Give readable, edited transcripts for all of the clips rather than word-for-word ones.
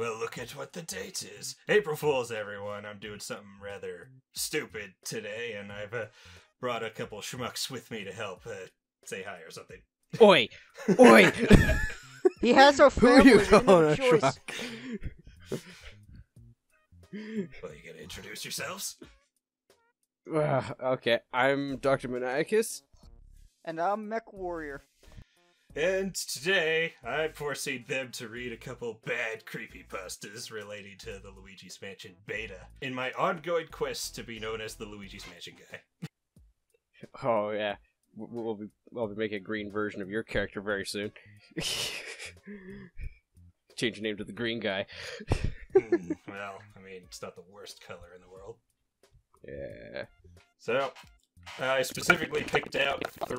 Well, look at what the date is. April Fool's, everyone. I'm doing something rather stupid today, and I've brought a couple schmucks with me to help say hi or something. Oi! Oi! He has our family. Who are you calling a choice. schmuck? Well, you gonna introduce yourselves? Okay, I'm Dr. Maniacus. And I'm Mech Warrior. And today, I forced them to read a couple bad creepypastas relating to the Luigi's Mansion beta in my ongoing quest to be known as the Luigi's Mansion guy. Oh, yeah. We'll be making a green version of your character very soon. Change your name to the green guy. Well, I mean, it's not the worst color in the world. Yeah. So, I specifically picked out 3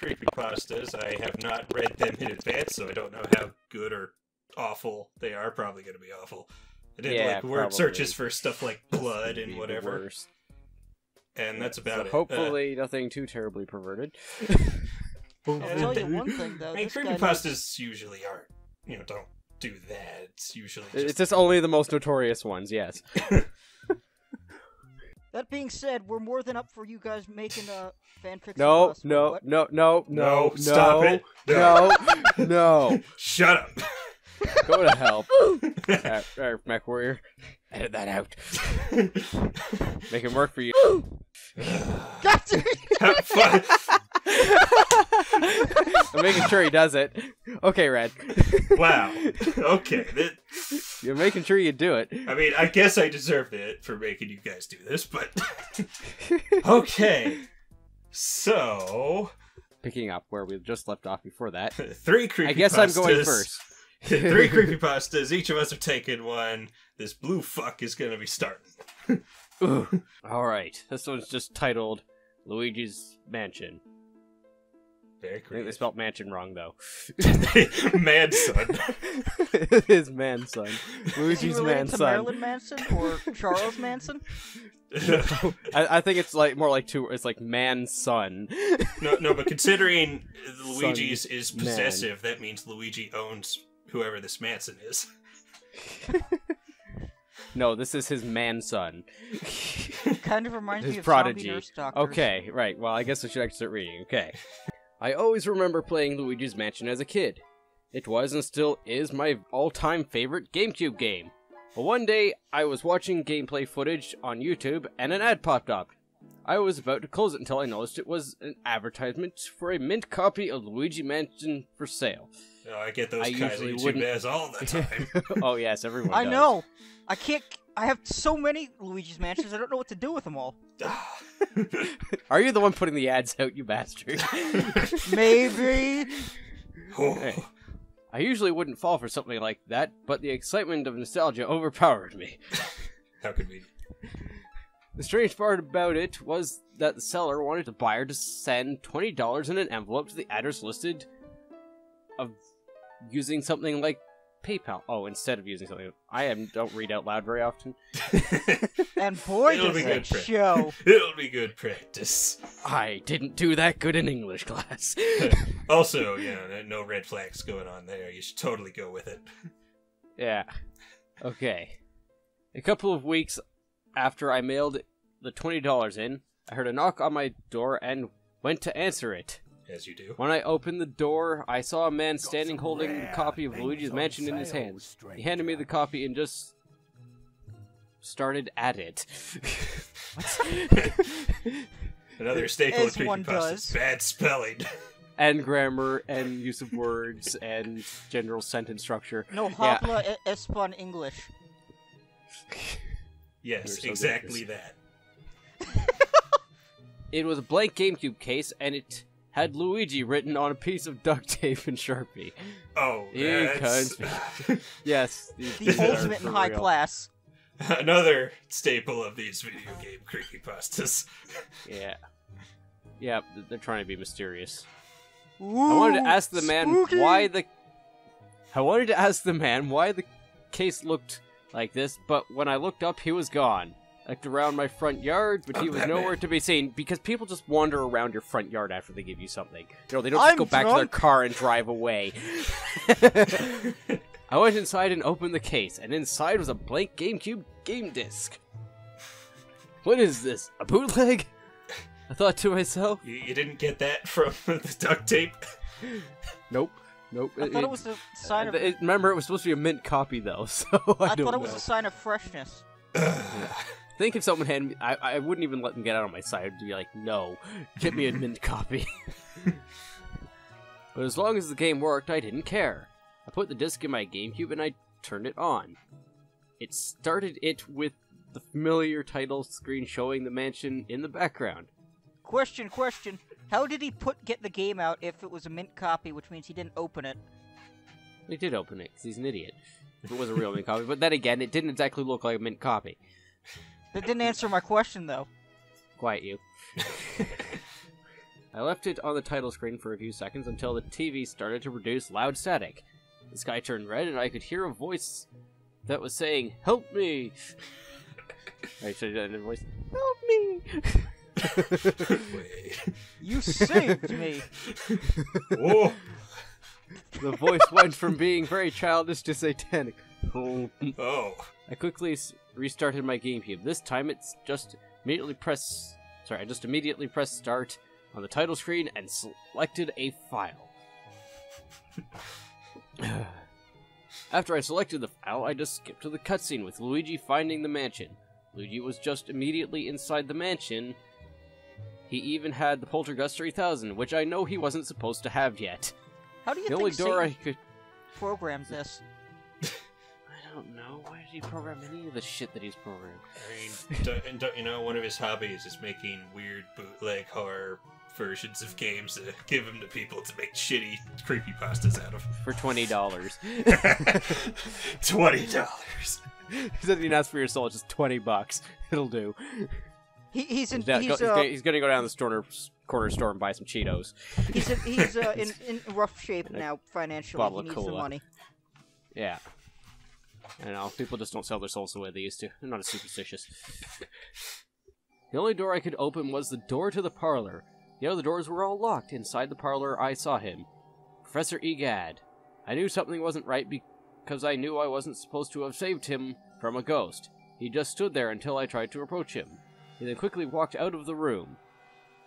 creepypastas. I have not read them in advance, so I don't know how good or awful they are. Probably going to be awful. I did word searches for stuff like blood and whatever. And that's about it. Hopefully nothing too terribly perverted. I'll tell you one thing, though. I mean, creepypastas usually aren't, don't do that. It's usually just... It's just only the most notorious ones, yes. That being said, we're more than up for you guys making a fanfiction. No, stop it. No. Shut up. Go to hell. Mech Warrior. Edit that out. Make him work for you. Got you! Have fun. I'm making sure he does it. Okay, Red. Wow. Okay. You're making sure you do it. I mean, I guess I deserved it for making you guys do this, but... Okay. So... Picking up where we just left off before that. 3 creepypastas. I guess I'm going first. 3 creepypastas. Each of us have taken one. This blue fuck is going to be starting. Alright. This one's just titled Luigi's Mansion. Very I think creepy. they spelled mansion wrong, though. Manson. It is Manson. Luigi's Manson. To Manson. Marilyn Manson or Charles Manson? I think it's more like two. It's like man-son. No, but considering Luigi's is man. possessive, that means Luigi owns whoever this Manson is. No, this is his man-son. Kind of reminds His me of prodigy. zombie nurse doctors. Okay, right. Well, I guess I should actually start reading. Okay. I always remember playing Luigi's Mansion as a kid. It was and still is my all-time favorite GameCube game. But one day, I was watching gameplay footage on YouTube, and an ad popped up. I was about to close it until I noticed it was an advertisement for a mint copy of Luigi Mansion for sale. Oh, I get those kinds of YouTube ads all the time. Oh yes, everyone does. I know. I have so many Luigi's Mansions, I don't know what to do with them all. Are you the one putting the ads out, you bastard? Maybe. Hey. I usually wouldn't fall for something like that, but the excitement of nostalgia overpowered me. How could we? The strange part about it was that the seller wanted the buyer to send $20 in an envelope to the address listed of using something like PayPal. Oh, instead of using something. don't read out loud very often. And boy, It'll does be it good show. It'll be good practice. I didn't do that good in English class. Also, no red flags going on there. You should totally go with it. Yeah. Okay. A couple of weeks after I mailed the $20 in, I heard a knock on my door and went to answer it. As you do. When I opened the door, I saw a man standing holding a copy of Luigi's Mansion in his hands. He handed me the copy and just started at it. What? Another staple As of one creepypastas. does. Bad spelling. And grammar, and use of words, and general sentence structure. No, Hopla Espon English. Yes, so exactly that. It was a blank GameCube case, and it had Luigi written on a piece of duct tape and Sharpie. Oh, You that's... Yes. The ultimate in high class. Another staple of these video game creepypastas. Yeah. Yeah, they're trying to be mysterious. Ooh, I wanted to ask the man spooky. why the case looked like this, but when I looked up, he was gone. I looked around my front yard, but he was nowhere to be seen, because people just wander around your front yard after they give you something. They don't just go back to their car and drive away. I went inside and opened the case, and inside was a blank GameCube game disc. What is this? A bootleg? I thought to myself. You didn't get that from the duct tape? Nope. I thought it was a sign of... Remember, it was supposed to be a mint copy, though, so I don't thought it know. was a sign of freshness. I think if someone handed me... I wouldn't even let them get out on my side. I'd be like, no, get me a mint copy. But as long as the game worked, I didn't care. I put the disc in my GameCube and I turned it on. It started it with the familiar title screen showing the mansion in the background. Question. How did he get the game out if it was a mint copy, which means he didn't open it? He did open it, because he's an idiot. If it was a real mint copy. But then again, it didn't exactly look like a mint copy. That didn't answer my question, though. Quiet you. I left it on the title screen for a few seconds until the TV started to produce loud static. The sky turned red and I could hear a voice that was saying, "Help me!" I should have done a voice. "Help me!" You saved me! Whoa. The voice went from being very childish to satanic. Oh. I quickly restarted my GameCube. This time it's just immediately pressed start on the title screen and selected a file. After I selected the file, I just skipped to the cutscene with Luigi finding the mansion. Luigi was just immediately inside the mansion. He even had the Poltergust 3000, which I know he wasn't supposed to have yet. How do you The only think door I Satan could... programs this? I don't know. Why did he program any of the shit that he's programmed? I mean, don't you know, one of his hobbies is making weird bootleg horror versions of games to give them to people to make shitty creepypastas out of. For $20. $20. He doesn't even ask for your soul, just $20. It'll do. He's He's gonna go down to the corner store and buy some Cheetos. He's in rough shape now financially. Bottle He of needs the cola. money. Yeah. I know, people just don't sell their souls the way they used to. They're not as superstitious. The only door I could open was the door to the parlor. The other doors were all locked. Inside the parlor, I saw him. Professor Egad. I knew something wasn't right because I knew I wasn't supposed to have saved him from a ghost. He just stood there until I tried to approach him. He then quickly walked out of the room.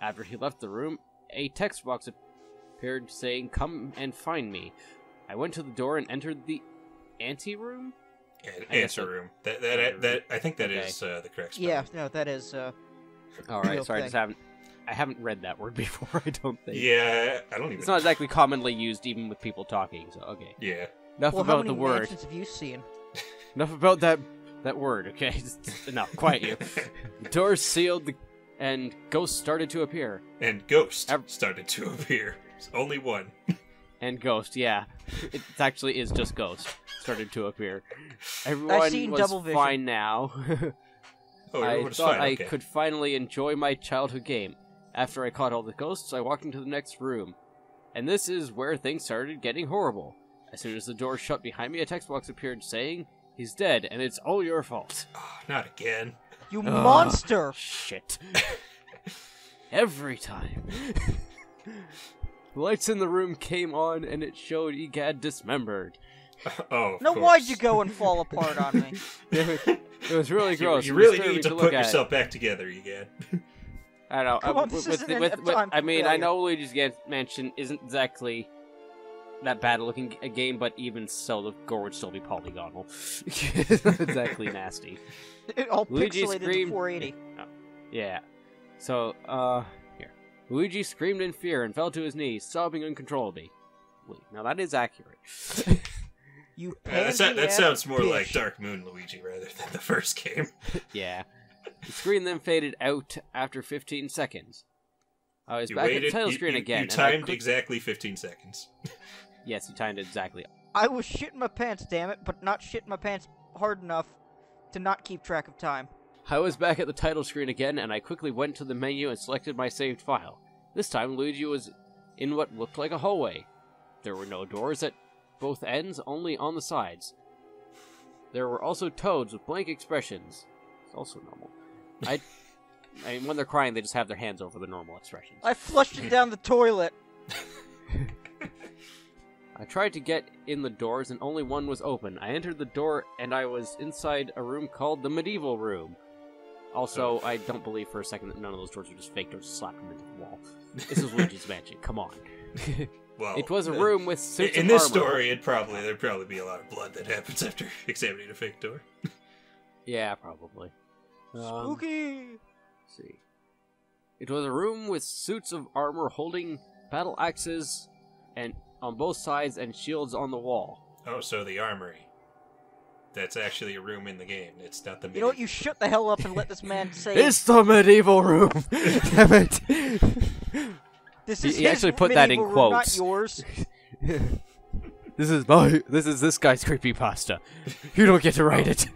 After he left the room, a text box appeared saying, "Come and find me." I went to the door and entered the anteroom? Answer room. That I think that is the correct spelling. Yeah, no, that is. Alright, sorry, thing. I haven't read that word before, I don't think. Yeah, I don't even... It's not exactly commonly used even with people talking, so okay. Yeah. Enough Well, how about many the word. mansions have you seen? Enough about that word, okay? Enough, quiet you. The doors sealed and ghosts started to appear. And Ghost started to appear. There's only one. And Ghost, yeah. It actually is just Ghost. Started to appear. seen Everyone was double vision. fine now. Oh, I everyone's thought fine. I Okay. could finally enjoy my childhood game. After I caught all the ghosts, I walked into the next room. And this is where things started getting horrible. As soon as the door shut behind me, a text box appeared saying, "He's dead, and it's all your fault." Oh, not again. You monster! Shit. Every time. The lights in the room came on, and it showed Egad dismembered. Oh, of Now course. why'd you go and fall apart on me? It was really gross. You It was really disturbing need to look put at. yourself back together again. I don't know. Come on, this isn't a time I mean, for I know Luigi's Mansion isn't exactly that bad looking a game, but even so, the gore would still be polygonal. It's not exactly nasty. All Luigi pixelated to screamed- 480. Yeah. So, here. Luigi screamed in fear and fell to his knees, sobbing uncontrollably. Wait, now that is accurate. You That sounds more bitch. like Dark Moon Luigi rather than the first game. Yeah. The screen then faded out after 15 seconds. I was back at the title screen again. You and I timed exactly 15 seconds. Yes, you timed it exactly. I was shitting my pants, damn it, but not shitting my pants hard enough to not keep track of time. I was back at the title screen again, and I quickly went to the menu and selected my saved file. This time, Luigi was in what looked like a hallway. There were no doors at both ends, only on the sides. There were also toads with blank expressions. It's also normal. I mean, when they're crying, they just have their hands over the normal expressions. I flushed it down the toilet. I tried to get in the doors and only one was open. I entered the door and I was inside a room called the Medieval Room. Also, I don't believe for a second that none of those doors are just fake doors slapped into the wall. This is Luigi's Mansion, come on. Well, it was a room with suits in of this armor. story, there'd probably be a lot of blood that happens after examining a fake door. Yeah, probably. Spooky! Let's see. It was a room with suits of armor holding battle axes and on both sides and shields on the wall. Oh, so the armory. That's actually a room in the game. It's not the. You know what? You shut the hell up and let this man say. It's the Medieval Room. Damn it! This is he actually put that in room, quotes. not yours. This is this guy's creepypasta. You don't get to write it.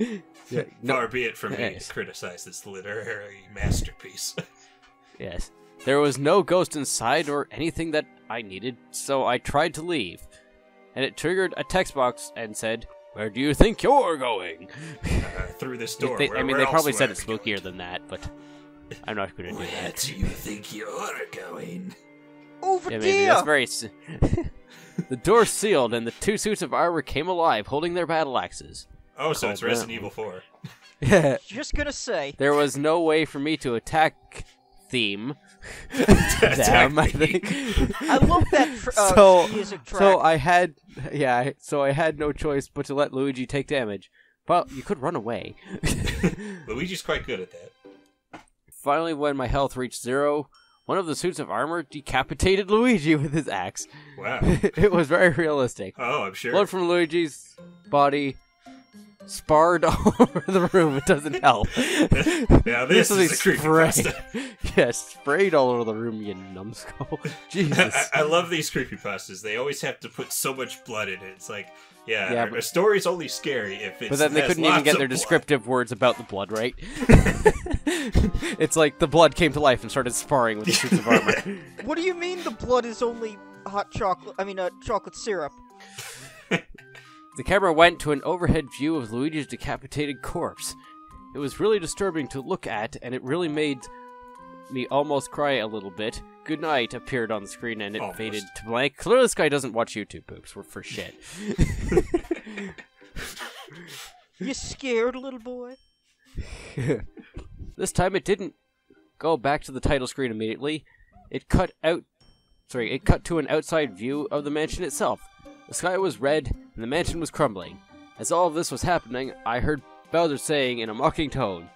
Yeah, Far be it from me to criticize this literary masterpiece. Yes. There was no ghost inside or anything that I needed, so I tried to leave. And it triggered a text box and said, "Where do you think you're going?" Through this door. They probably said it it's spookier than that, but I'm not going to do Where that. do you think you're going? Over Yeah, maybe there! that's very... The door sealed, and the two suits of armor came alive, holding their battle axes. Oh, so it's Resident Evil 4. Yeah. Just gonna say. There was no way for me to attack theme. Damn, I think. I love that music track. So I had no choice but to let Luigi take damage. But you could run away. Luigi's quite good at that. Finally, when my health reached 0, one of the suits of armor decapitated Luigi with his axe. Wow. It was very realistic. Oh, I'm sure. Blood from Luigi's body sparred all over the room. It doesn't help. Now this is a creepypasta. Yeah, sprayed all over the room, you numbskull. Jesus. I love these creepypastas. They always have to put so much blood in it. It's like, a story's only scary if it's. But then they couldn't even get their descriptive words about the blood, right? It's like the blood came to life and started sparring with the suits of armor. What do you mean the blood is only hot chocolate? Chocolate syrup. The camera went to an overhead view of Luigi's decapitated corpse. It was really disturbing to look at, and it really made me almost cry a little bit. Good night appeared on the screen, and it faded to blank. Clearly this guy doesn't watch YouTube poops. We're for shit. You scared, little boy? This time it didn't go back to the title screen immediately. It cut to an outside view of the mansion itself. The sky was red, and the mansion was crumbling. As all of this was happening, I heard Bowser saying in a mocking tone,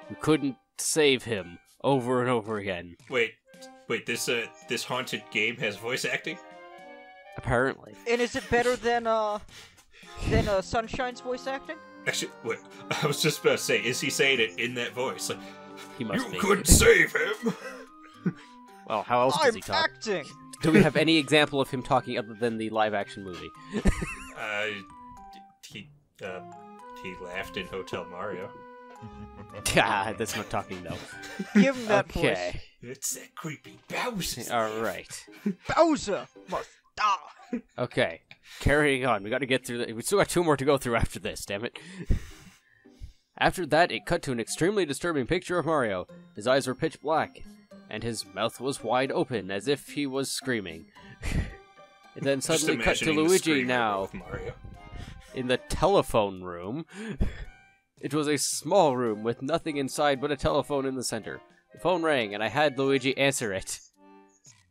"You couldn't save him," over and over again. Wait, this haunted game has voice acting? Apparently. And is it better than Sunshine's voice acting? Actually, wait, I was just about to say, is he saying it in that voice? Like, He must be. You couldn't save him! Well, how else does he talk? Acting! Do we have any example of him talking other than the live-action movie? He laughed in Hotel Mario. God, that's not talking, though. Give him that Okay. voice. It's that creepy Bowser. Alright. Bowser must die! Okay. Carrying on. We gotta get through we still got 2 more to go through after this, damn it. After that, it cut to an extremely disturbing picture of Mario. His eyes were pitch black, and his mouth was wide open, as if he was screaming. It then suddenly cut to Luigi now, Mario. in the telephone room. It was a small room with nothing inside but a telephone in the center. The phone rang, and I had Luigi answer it.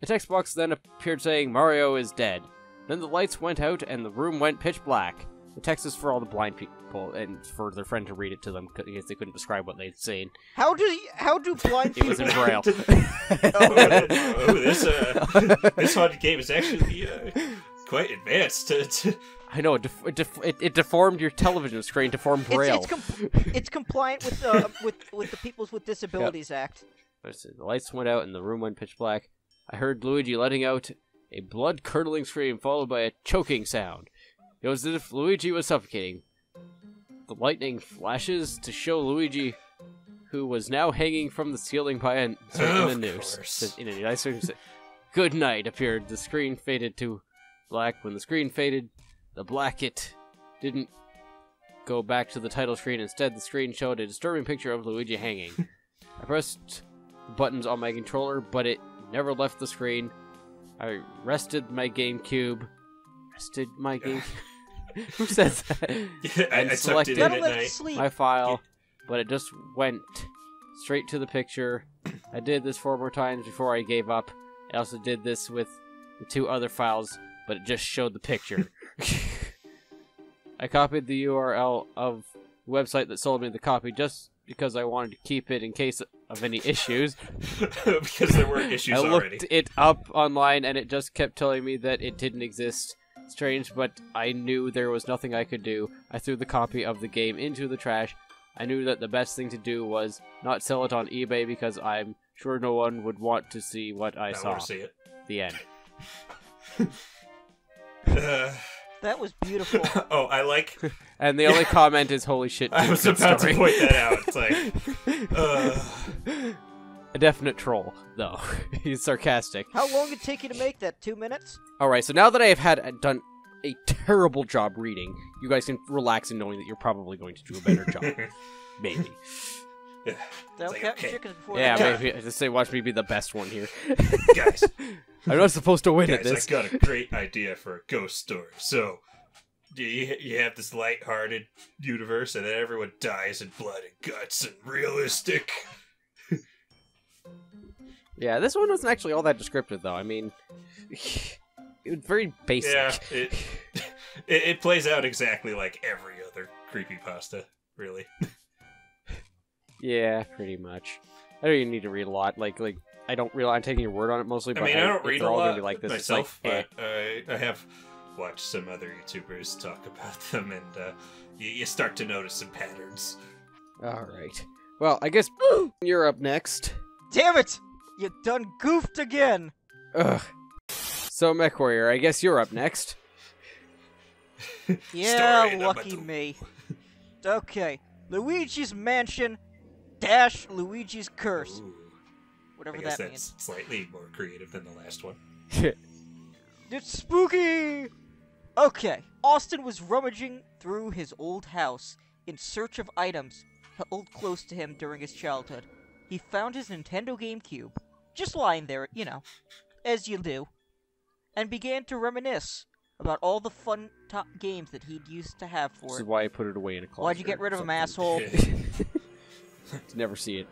A text box then appeared saying, "Mario is dead." Then the lights went out, and the room went pitch black. The text is for all the blind people, and for their friend to read it to them, because they couldn't describe what they'd seen. How do blind people... It was in Braille. This haunted game is actually quite advanced. I know, it deformed your television screen, deformed Braille. It's compliant with the Peoples with Disabilities Act. The lights went out and the room went pitch black. I heard Luigi letting out a blood-curdling scream followed by a choking sound. It was as if Luigi was suffocating. The lightning flashes to show Luigi, who was now hanging from the ceiling by a noose. In a nice "Good night" appeared. The screen faded to black. When the screen faded, the black didn't go back to the title screen. Instead, the screen showed a disturbing picture of Luigi hanging. I pressed buttons on my controller, but it never left the screen. I rested my GameCube. arrested my game. Who says that? Yeah, I tucked it in Gotta at let it night. sleep. My file, but it just went straight to the picture. I did this 4 more times before I gave up. I also did this with the 2 other files, but it just showed the picture. I copied the URL of the website that sold me the copy just because I wanted to keep it in case of any issues. Because there were issues I already. looked it up online and it just kept telling me that it didn't exist. Strange, but I knew there was nothing I could do. I threw the copy of the game into the trash. I knew that the best thing to do was not sell it on eBay because I'm sure no one would want to see what I saw. want to see it. The end. That was beautiful. Oh, I like... And the only comment is, holy shit, I dude, was good about story. to point that out. It's like... A definite troll, though. He's sarcastic. How long did it take you to make that? 2 minutes? Alright, so now that I have done a terrible job reading, you guys can relax in knowing that you're probably going to do a better job. Maybe. Yeah. That'll like, count okay. chickens before Yeah, they die. maybe. Just say, watch me be the best one here. Guys, I'm not supposed to win at guys, I this. got a great idea for a ghost story. So, you have this light-hearted universe, and then everyone dies in blood and guts and realistic. Yeah, this one wasn't actually all that descriptive, though. I mean, it was very basic. Yeah, it plays out exactly like every other creepypasta, really. Yeah, pretty much. I don't even need to read a lot. Like I don't realize I'm taking your word on it mostly. But I mean, I don't if read they're a all lot gonna be like this, myself, it's like, but I have watched some other YouTubers talk about them, and you start to notice some patterns. All right. Well, I guess you're up next. Damn it! You done goofed again! Ugh. So, Mech Warrior, I guess you're up next. Yeah, Story number lucky 2. me. Okay, Luigi's Mansion dash Luigi's Curse. Ooh, Whatever I guess that that's means. slightly more creative than the last one. It's spooky! Okay, Austin was rummaging through his old house in search of items held close to him during his childhood. He found his Nintendo GameCube, just lying there, you know, as you do, and began to reminisce about all the fun top games that he'd used to have This for is it. why I put it away in a closet. Why'd you get or rid of him, something. asshole? To never see it.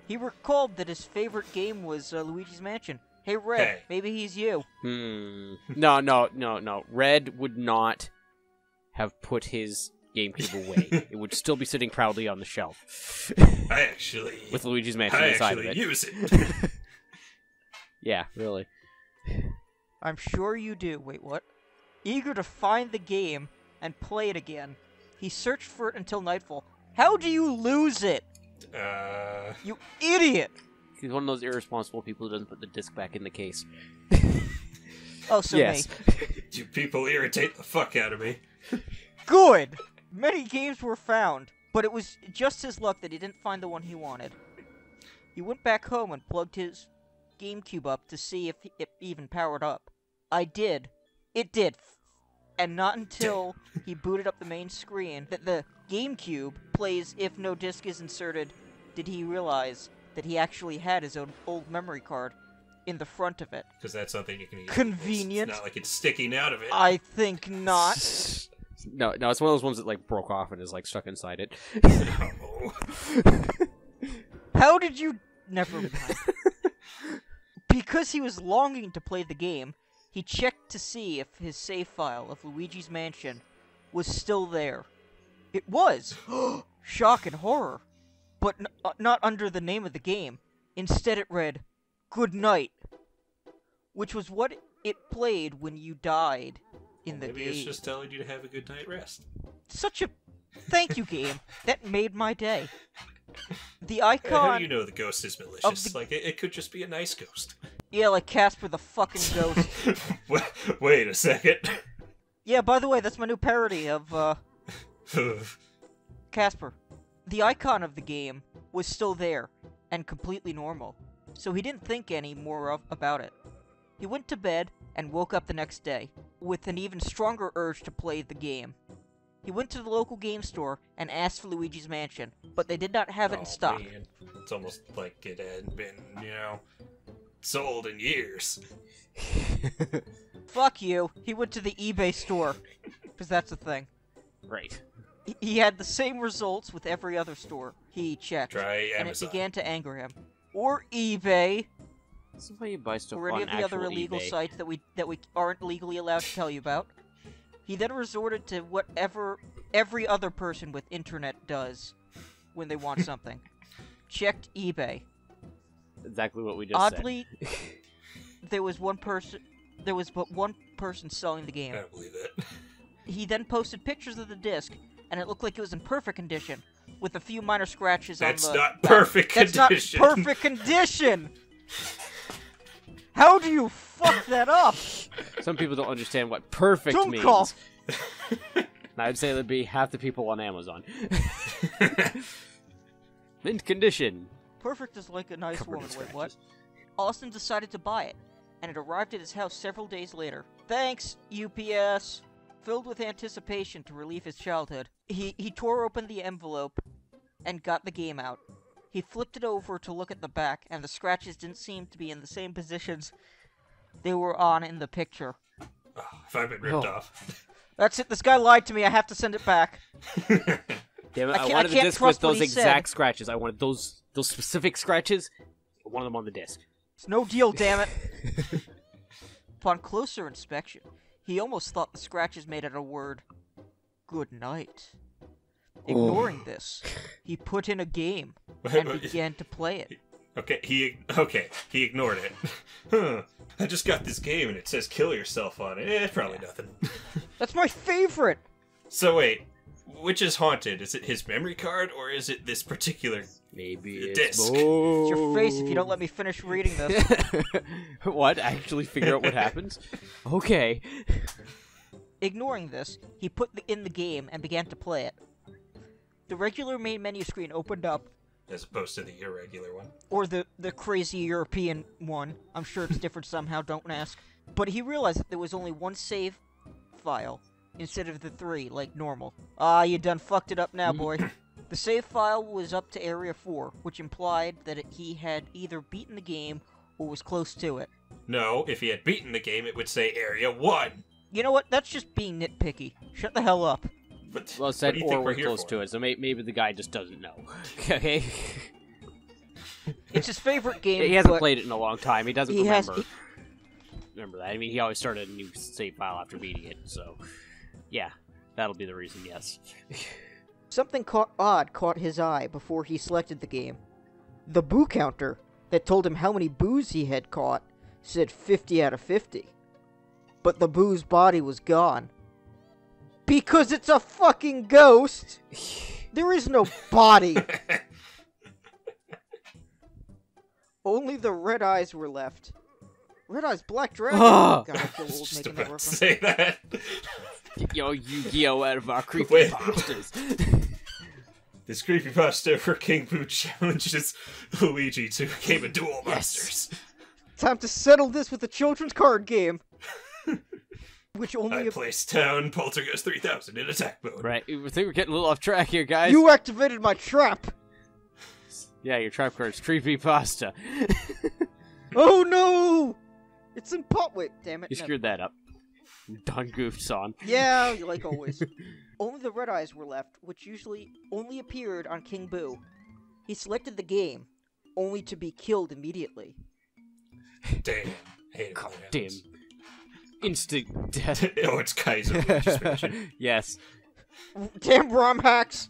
He recalled that his favorite game was Luigi's Mansion. Hey, Red, Hey. maybe he's you. No. Red would not have put his GameCube away. It would still be sitting proudly on the shelf. I actually... With Luigi's Mansion I inside of actually it. use it. Yeah, really. I'm sure you do. Wait, what? Eager to find the game and play it again, he searched for it until nightfall. How do you lose it? You idiot! He's one of those irresponsible people who doesn't put the disc back in the case. Oh, so Yes. me. You people irritate the fuck out of me. Good! Many games were found, but it was just his luck that he didn't find the one he wanted. He went back home and plugged his GameCube up to see if it even powered up. I did. It did. And not until he booted up the main screen that the GameCube plays if no disc is inserted did he realize that he actually had his own old memory card in the front of it. Because that's something you can use. Convenient. It's not like it's sticking out of it. I think not. No, it's one of those ones that like broke off and is like stuck inside it. No. How did you... Never mind. Because he was longing to play the game, he checked to see if his save file of Luigi's Mansion was still there. It was! Shock and horror. But not under the name of the game. Instead it read, "Good night," which was what it played when you died in the Maybe game. it's just telling you to have a good night rest. Such a... Thank you, game. That made my day. The How icon... do you know the ghost is malicious? the- Like, it could just be a nice ghost. Yeah, like Casper the fucking ghost. Wait a second. Yeah, by the way, that's my new parody of, Casper. The icon of the game was still there, and completely normal, so he didn't think any more about it. He went to bed, and woke up the next day, with an even stronger urge to play the game. He went to the local game store, and asked for Luigi's Mansion, but they did not have it in stock. Man. It's almost like it had been, sold in years. Fuck you. He went to the eBay store. Because that's the thing. Right. He had the same results with every other store he checked. Try and Amazon. it began to anger him. Or eBay. This is why you buy stuff Or on any of the other actual illegal eBay. sites that we aren't legally allowed to tell you about. He then resorted to whatever every other person with internet does when they want something. Checked eBay. Exactly what we just Oddly, there was but one person selling the game. I don't believe it. He then posted pictures of the disc, and it looked like it was in perfect condition, with a few minor scratches on the That's not back. perfect condition. That's not perfect condition! How do you fuck that up? said. Some people don't understand what perfect Don't means. call. I'd say that'd be half the people on Amazon. Mint condition. Perfect is like a nice Covered in woman. Wait, what? scratches. Austin decided to buy it, and it arrived at his house several days later. Thanks, UPS! Filled with anticipation to relieve his childhood, he tore open the envelope and got the game out. He flipped it over to look at the back, and the scratches didn't seem to be in the same positions they were on in the picture. Oh, if I've been ripped off. That's it, this guy lied to me, I have to send it back. Damn it, I I wanted the can't disc trust with what those he said. exact scratches. I wanted those specific scratches. I wanted them on the disc. It's no deal, damn it! Upon closer inspection, he almost thought the scratches made it a word, "Good night." Ignoring this, he put in a game and began to play it. Okay, he ignored it. Huh. I just got this game and it says kill yourself on it. Probably nothing. That's my favorite! So wait, which is haunted? Is it his memory card or is it this particular Maybe it's disc? It's your face if you don't let me finish reading this. What? Actually figure out what happens? Okay. Ignoring this, he put in the game and began to play it. The regular main menu screen opened up, As opposed to the irregular one. or the crazy European one. I'm sure it's different somehow, don't ask. But he realized that there was only one save file, instead of the 3, like normal. Ah, you done fucked it up now, boy. The save file was up to Area 4, which implied that he had either beaten the game or was close to it. No, if he had beaten the game, it would say Area 1. You know what? That's just being nitpicky. Shut the hell up. But Well, it what said do you or think we're we're here close for? to it, so maybe the guy just doesn't know. Okay. It's his favorite game. He hasn't but played it in a long time. He doesn't he has- remember. Remember that. I mean, he always started a new save file after beating it, so yeah, that'll be the reason. Yes. Something odd caught his eye before he selected the game. The boo counter that told him how many boos he had caught said 50 out of 50. But the boo's body was gone. Because it's a fucking ghost! There is no body! Only the red eyes were left. Red Eyes Black Dragon? Ah! God, I feel I was old just making that about to reference. say that. Get your Yu-Gi-Oh out of our creepy Wait. bastards. This creepypasta for King Boo challenges Luigi to a game of Duel Yes. Monsters. Time to settle this with a children's card game! Which I only... placed down Poltergeist 3000 in attack mode. Right, I think we're getting a little off track here, guys. You activated my trap! Yeah, your trap card's creepypasta. Oh no! It's in pot. Wait, damn it. You no. screwed that up. Done goofed, son. Yeah, like always. Only the red eyes were left, which usually only appeared on King Boo. He selected the game, only to be killed immediately. Damn. Hate it God when that damn. happens. Instant death. Oh, it's Kaiser. We just mentioned. Yes. Damn ROM hacks!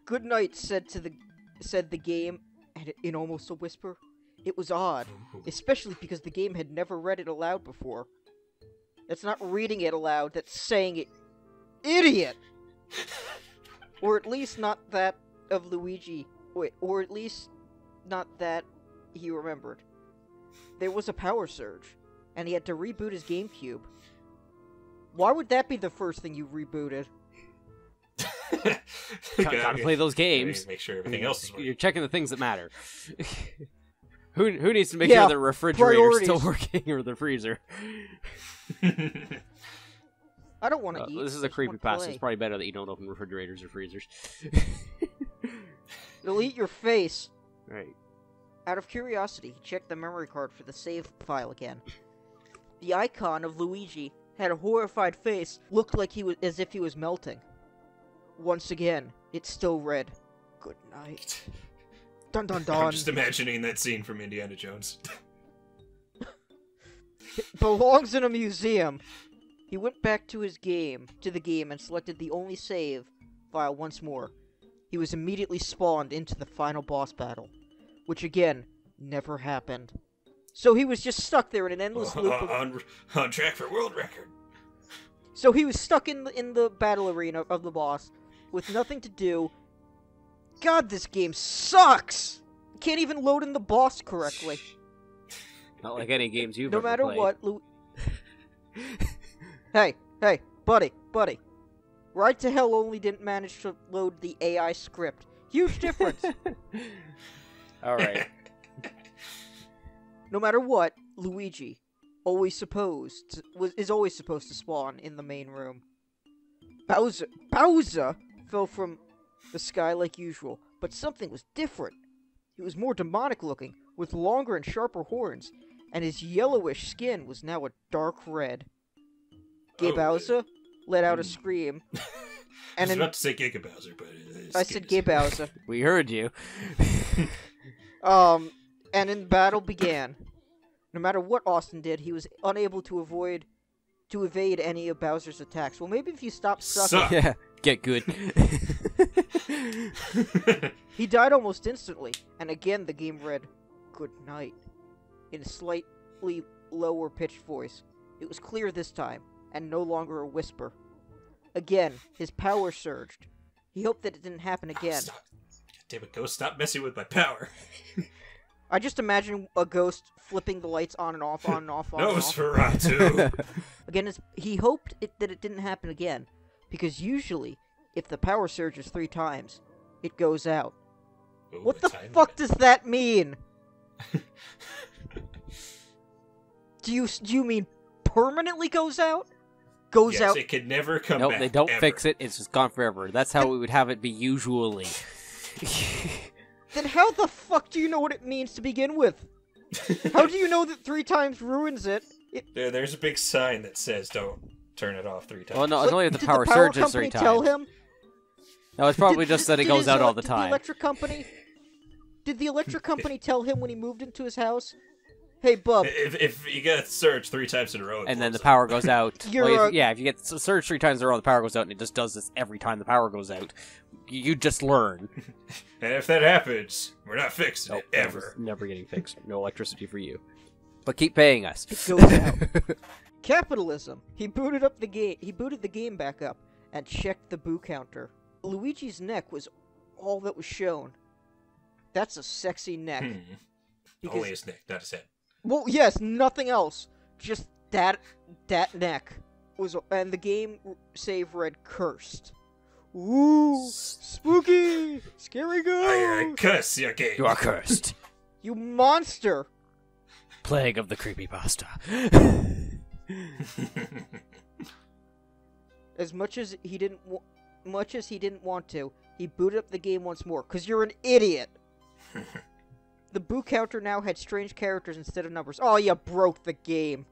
Good night, said the game, and in almost a whisper. It was odd, especially because the game had never read it aloud before. That's not reading it aloud, that's saying it. Idiot! Or at least not that of Luigi. Wait, or at least not that he remembered. There was a power surge, and he had to reboot his GameCube. Why would that be the first thing you rebooted? Gotta play those games. Make sure everything else is You're working. checking the things that matter. Who needs to make Yeah, sure the refrigerator's still priorities. working or the freezer? I don't want to eat. This is I a just wanna creepypasta. play. It's probably better that you don't open refrigerators or freezers. It'll eat your face. Right. Out of curiosity, he checked the memory card for the save file again. The icon of Luigi had a horrified face, looked like he was as if he was melting. Once again, it still read, "Good night." Dun dun dun. I'm just imagining that scene from Indiana Jones. It belongs in a museum. He went back to the game, and selected the only save file once more. He was immediately spawned into the final boss battle, which again never happened. So he was just stuck there in an endless loop. On track for world record. So he was stuck in the battle arena of the boss with nothing to do. God, this game sucks. Can't even load in the boss correctly. Not like any games you've No ever matter played. what, Hey, buddy. Ride to Hell only didn't manage to load the AI script. Huge difference. Alright. No matter what, Luigi is always supposed to spawn in the main room. Bowser fell from the sky like usual, but something was different. He was more demonic looking, with longer and sharper horns, and his yellowish skin was now a dark red. Gay Bowser let out a scream. I was about to say Giga Bowser, but I said Gay Bowser. We heard you. And then battle began. No matter what Austin did, he was unable to evade any of Bowser's attacks. Well, maybe if you stop sucking... Yeah, get good. He died almost instantly, and again the game read, "Good night," in a slightly lower pitched voice. It was clear this time, and no longer a whisper. Again, his power surged. He hoped that it didn't happen again. Stop. Damn it, Ghost, stop messing with my power. I just imagine a ghost flipping the lights on and off, on and off, on and off. Nosferatu. Again, he hoped that it didn't happen again, because usually, if the power surges 3 times, it goes out. Ooh, What the fuck does that mean? Do you mean permanently goes out? Goes out. It could never come Nope, back. they don't ever. fix it. It's just gone forever. That's how we would have it be usually. Then how the fuck do you know what it means to begin with? How do you know that 3 times ruins it? There's a big sign that says don't turn it off 3 times. Well, no, it's only if the Did power the surges company 3 times. tell him? No, it's probably just that it goes out all the Did time. the electric company? Did the electric company tell him when he moved into his house? Hey, bub. If you get surge 3 times in a row, it And then the blows up. power goes out. You're Well, a- if you get surge 3 times in a row, the power goes out, and it just does this every time the power goes out. You just learn. And if that happens, we're not fixing Nope, it ever. Never getting fixed. No electricity for you. But keep paying us. It goes out. Capitalism. He booted the game back up and checked the boo counter. Luigi's neck was all that was shown. That's a sexy neck. Because- Only his neck, not his head. Well, yes, nothing else. Just that neck was, and the game save read cursed. Ooh, spooky, scary I ghost. cuss your game. You are cursed. You monster. Plague of the creepypasta. As much as he didn't want to, he booted up the game once more. 'Cause you're an idiot. The boo counter now had strange characters instead of numbers. Oh, you broke the game.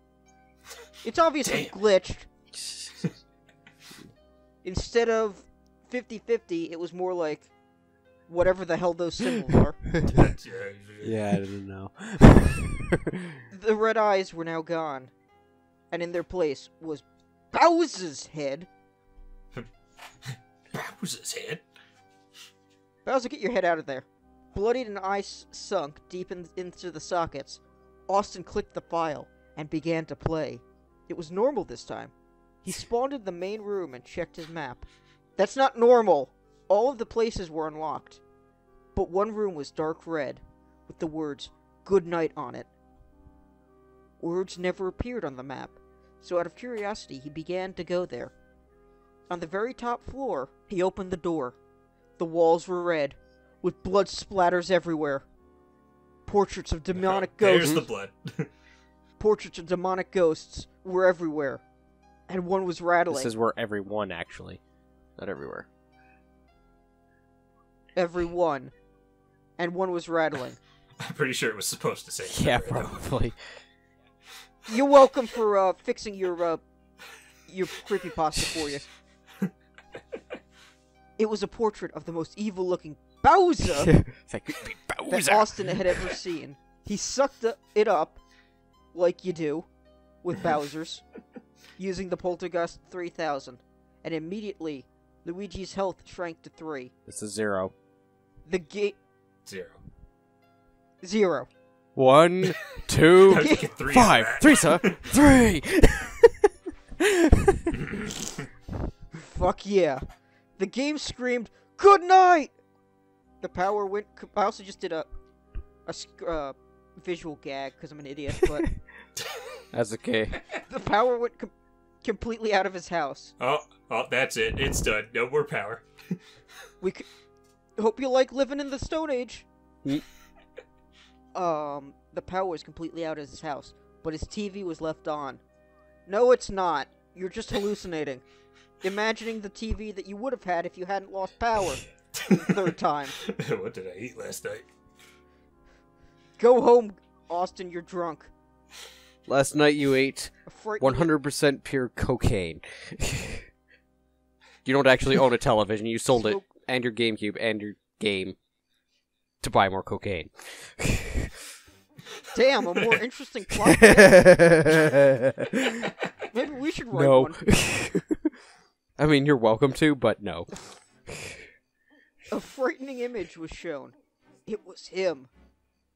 It's obviously glitched. Instead of 50-50, it was more like whatever the hell those symbols are. Yeah, I didn't know. The red eyes were now gone, and in their place was Bowser's head. Bowser's head? Bowser, get your head out of there. Bloodied and eyes sunk deep into the sockets, Austin clicked the file and began to play. It was normal this time. He spawned in the main room and checked his map. That's not normal! All of the places were unlocked. But one room was dark red, with the words, "Good night" on it. Words never appeared on the map, so out of curiosity he began to go there. On the very top floor, he opened the door. The walls were red, with blood splatters everywhere. Portraits of demonic ghosts. There's the blood. Portraits of demonic ghosts were everywhere, and one was rattling. This is where everyone, actually. Not everywhere. Everyone. And one was rattling. I'm pretty sure it was supposed to say. Yeah, that, right? probably. You're welcome for fixing your creepypasta for you. It was a portrait of the most evil-looking Bowser that Austin had ever seen. He sucked it up, like you do, with Bowser's, using the Poltergeist 3000, and immediately Luigi's health shrank to 3. It's a 0. The gate 0. 1, 2, 5. 3, sir. 3. Fuck yeah. The game screamed, "Good night!" The power went... I also just did a visual gag, because I'm an idiot, but... That's okay. The power went completely out of his house. Oh, that's it. It's done. No more power. Hope you like living in the Stone Age. The power was completely out of his house, but his TV was left on. No, it's not. You're just hallucinating. Imagining the TV that you would have had if you hadn't lost power. The third time. What did I eat last night? Go home, Austin, you're drunk. Last night you ate 100% pure cocaine. You don't actually own a television. You sold it, and your GameCube, and your game, to buy more cocaine. Damn, a more interesting plot. Maybe we should write one. I mean, you're welcome to, but no. A frightening image was shown. It was him.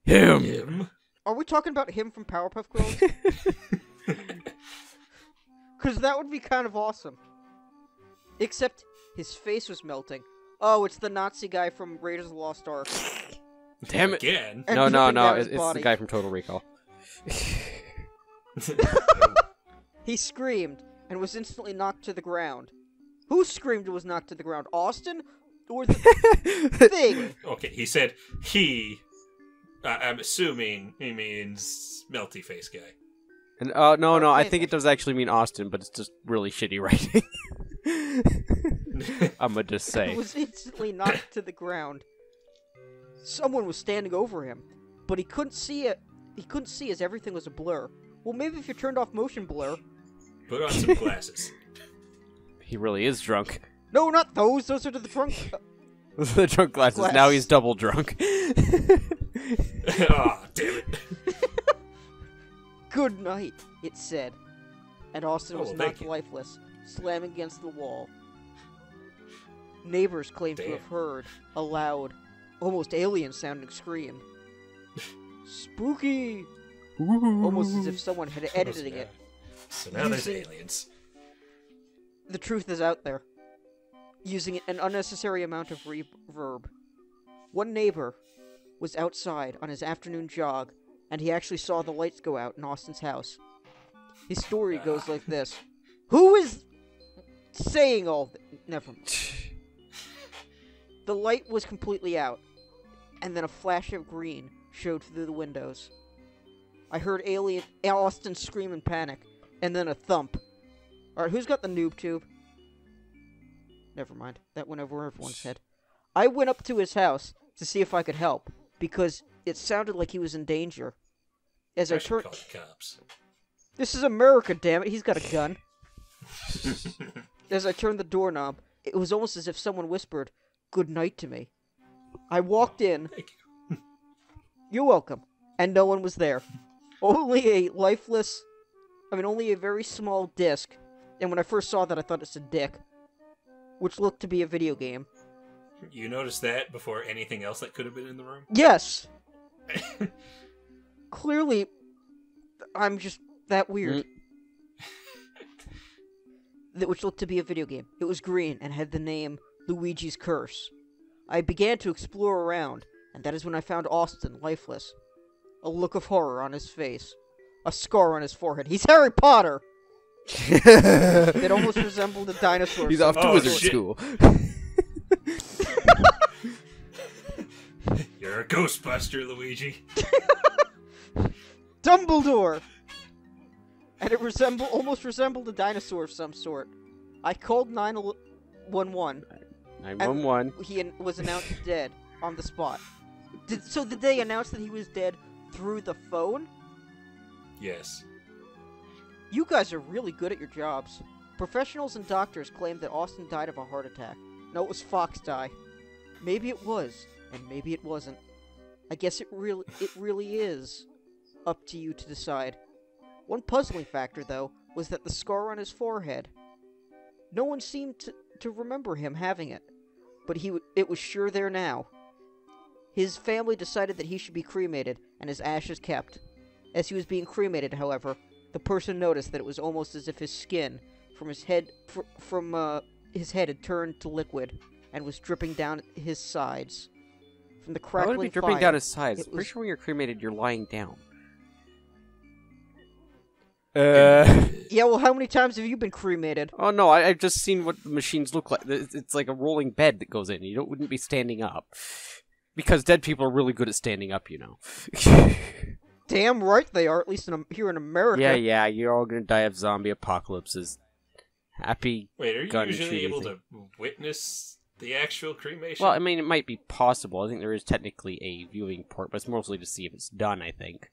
Him? Are we talking about him from Powerpuff Girls? Because that would be kind of awesome. Except his face was melting. Oh, it's the Nazi guy from Raiders of the Lost Ark. Damn it. Again? No, it's the guy from Total Recall. He screamed and was instantly knocked to the ground. Who screamed and was knocked to the ground? Austin? Or the thing? Okay, he said he. I'm assuming he means Melty Face guy. And no, I think it does actually mean Austin, but it's just really shitty writing. I'm gonna just say. He was instantly knocked to the ground. Someone was standing over him, but he couldn't see it. He couldn't see as everything was a blur. Well, maybe if you turned off motion blur. Put on some glasses. He really is drunk. No, not those. Those are the drunk. The drunk glasses. Now he's double drunk. Oh, damn it. Good night, it said. And Austin was knocked you. lifeless, slamming against the wall. Neighbors claimed to have heard a loud, almost alien-sounding scream. Spooky! Almost as if someone had edited it. So now there's aliens. The truth is out there. Using an unnecessary amount of reverb. One neighbor was outside on his afternoon jog, and he actually saw the lights go out in Austin's house. His story goes like this. Who is saying all this? Never mind. The light was completely out, and then a flash of green showed through the windows. I heard Austin scream in panic, and then a thump. Alright, who's got the noob tube? Never mind. That went over everyone's head. I went up to his house to see if I could help, because it sounded like he was in danger. As I turned... cops. This is America, damn it. He's got a gun. As I turned the doorknob, it was almost as if someone whispered, "Good night" to me. I walked in. Thank you. You're welcome. And no one was there. Only a very small disc. And when I first saw that, I thought it's a dick. Which looked to be a video game. You noticed that before anything else that could have been in the room? Yes! Clearly, I'm just that weird. Which looked to be a video game. It was green and had the name Luigi's Curse. I began to explore around, and that is when I found Austin lifeless. A look of horror on his face. A scar on his forehead. He's Harry Potter! It almost resembled a dinosaur. He's off to wizard school. You're a Ghostbuster, Luigi. Dumbledore! And it almost resembled a dinosaur of some sort. I called 911. 911. He was announced dead on the spot. So did they announce that he was dead through the phone? Yes. You guys are really good at your jobs. Professionals and doctors claim that Austin died of a heart attack. No, it was Fox die. Maybe it was, and maybe it wasn't. I guess it really is up to you to decide. One puzzling factor, though, was that the scar on his forehead. No one seemed to remember him having it, but it was sure there now. His family decided that he should be cremated, and his ashes kept. As he was being cremated, however, the person noticed that it was almost as if his skin from his head had turned to liquid and was dripping down his sides. From the crackling Why would it be dripping fire, down his sides? it Pretty was- sure when you're cremated, you're lying down. Yeah, well, how many times have you been cremated? Oh no, I've just seen what the machines look like. It's like a rolling bed that goes in. You wouldn't be standing up. Because dead people are really good at standing up, you know. Damn right they are, at least here in America. Yeah, you're all gonna die of zombie apocalypses. Happy Wait, are you gun usually shooting able thing. to witness the actual cremation? Well, I mean, it might be possible. I think there is technically a viewing port, but it's mostly to see if it's done, I think.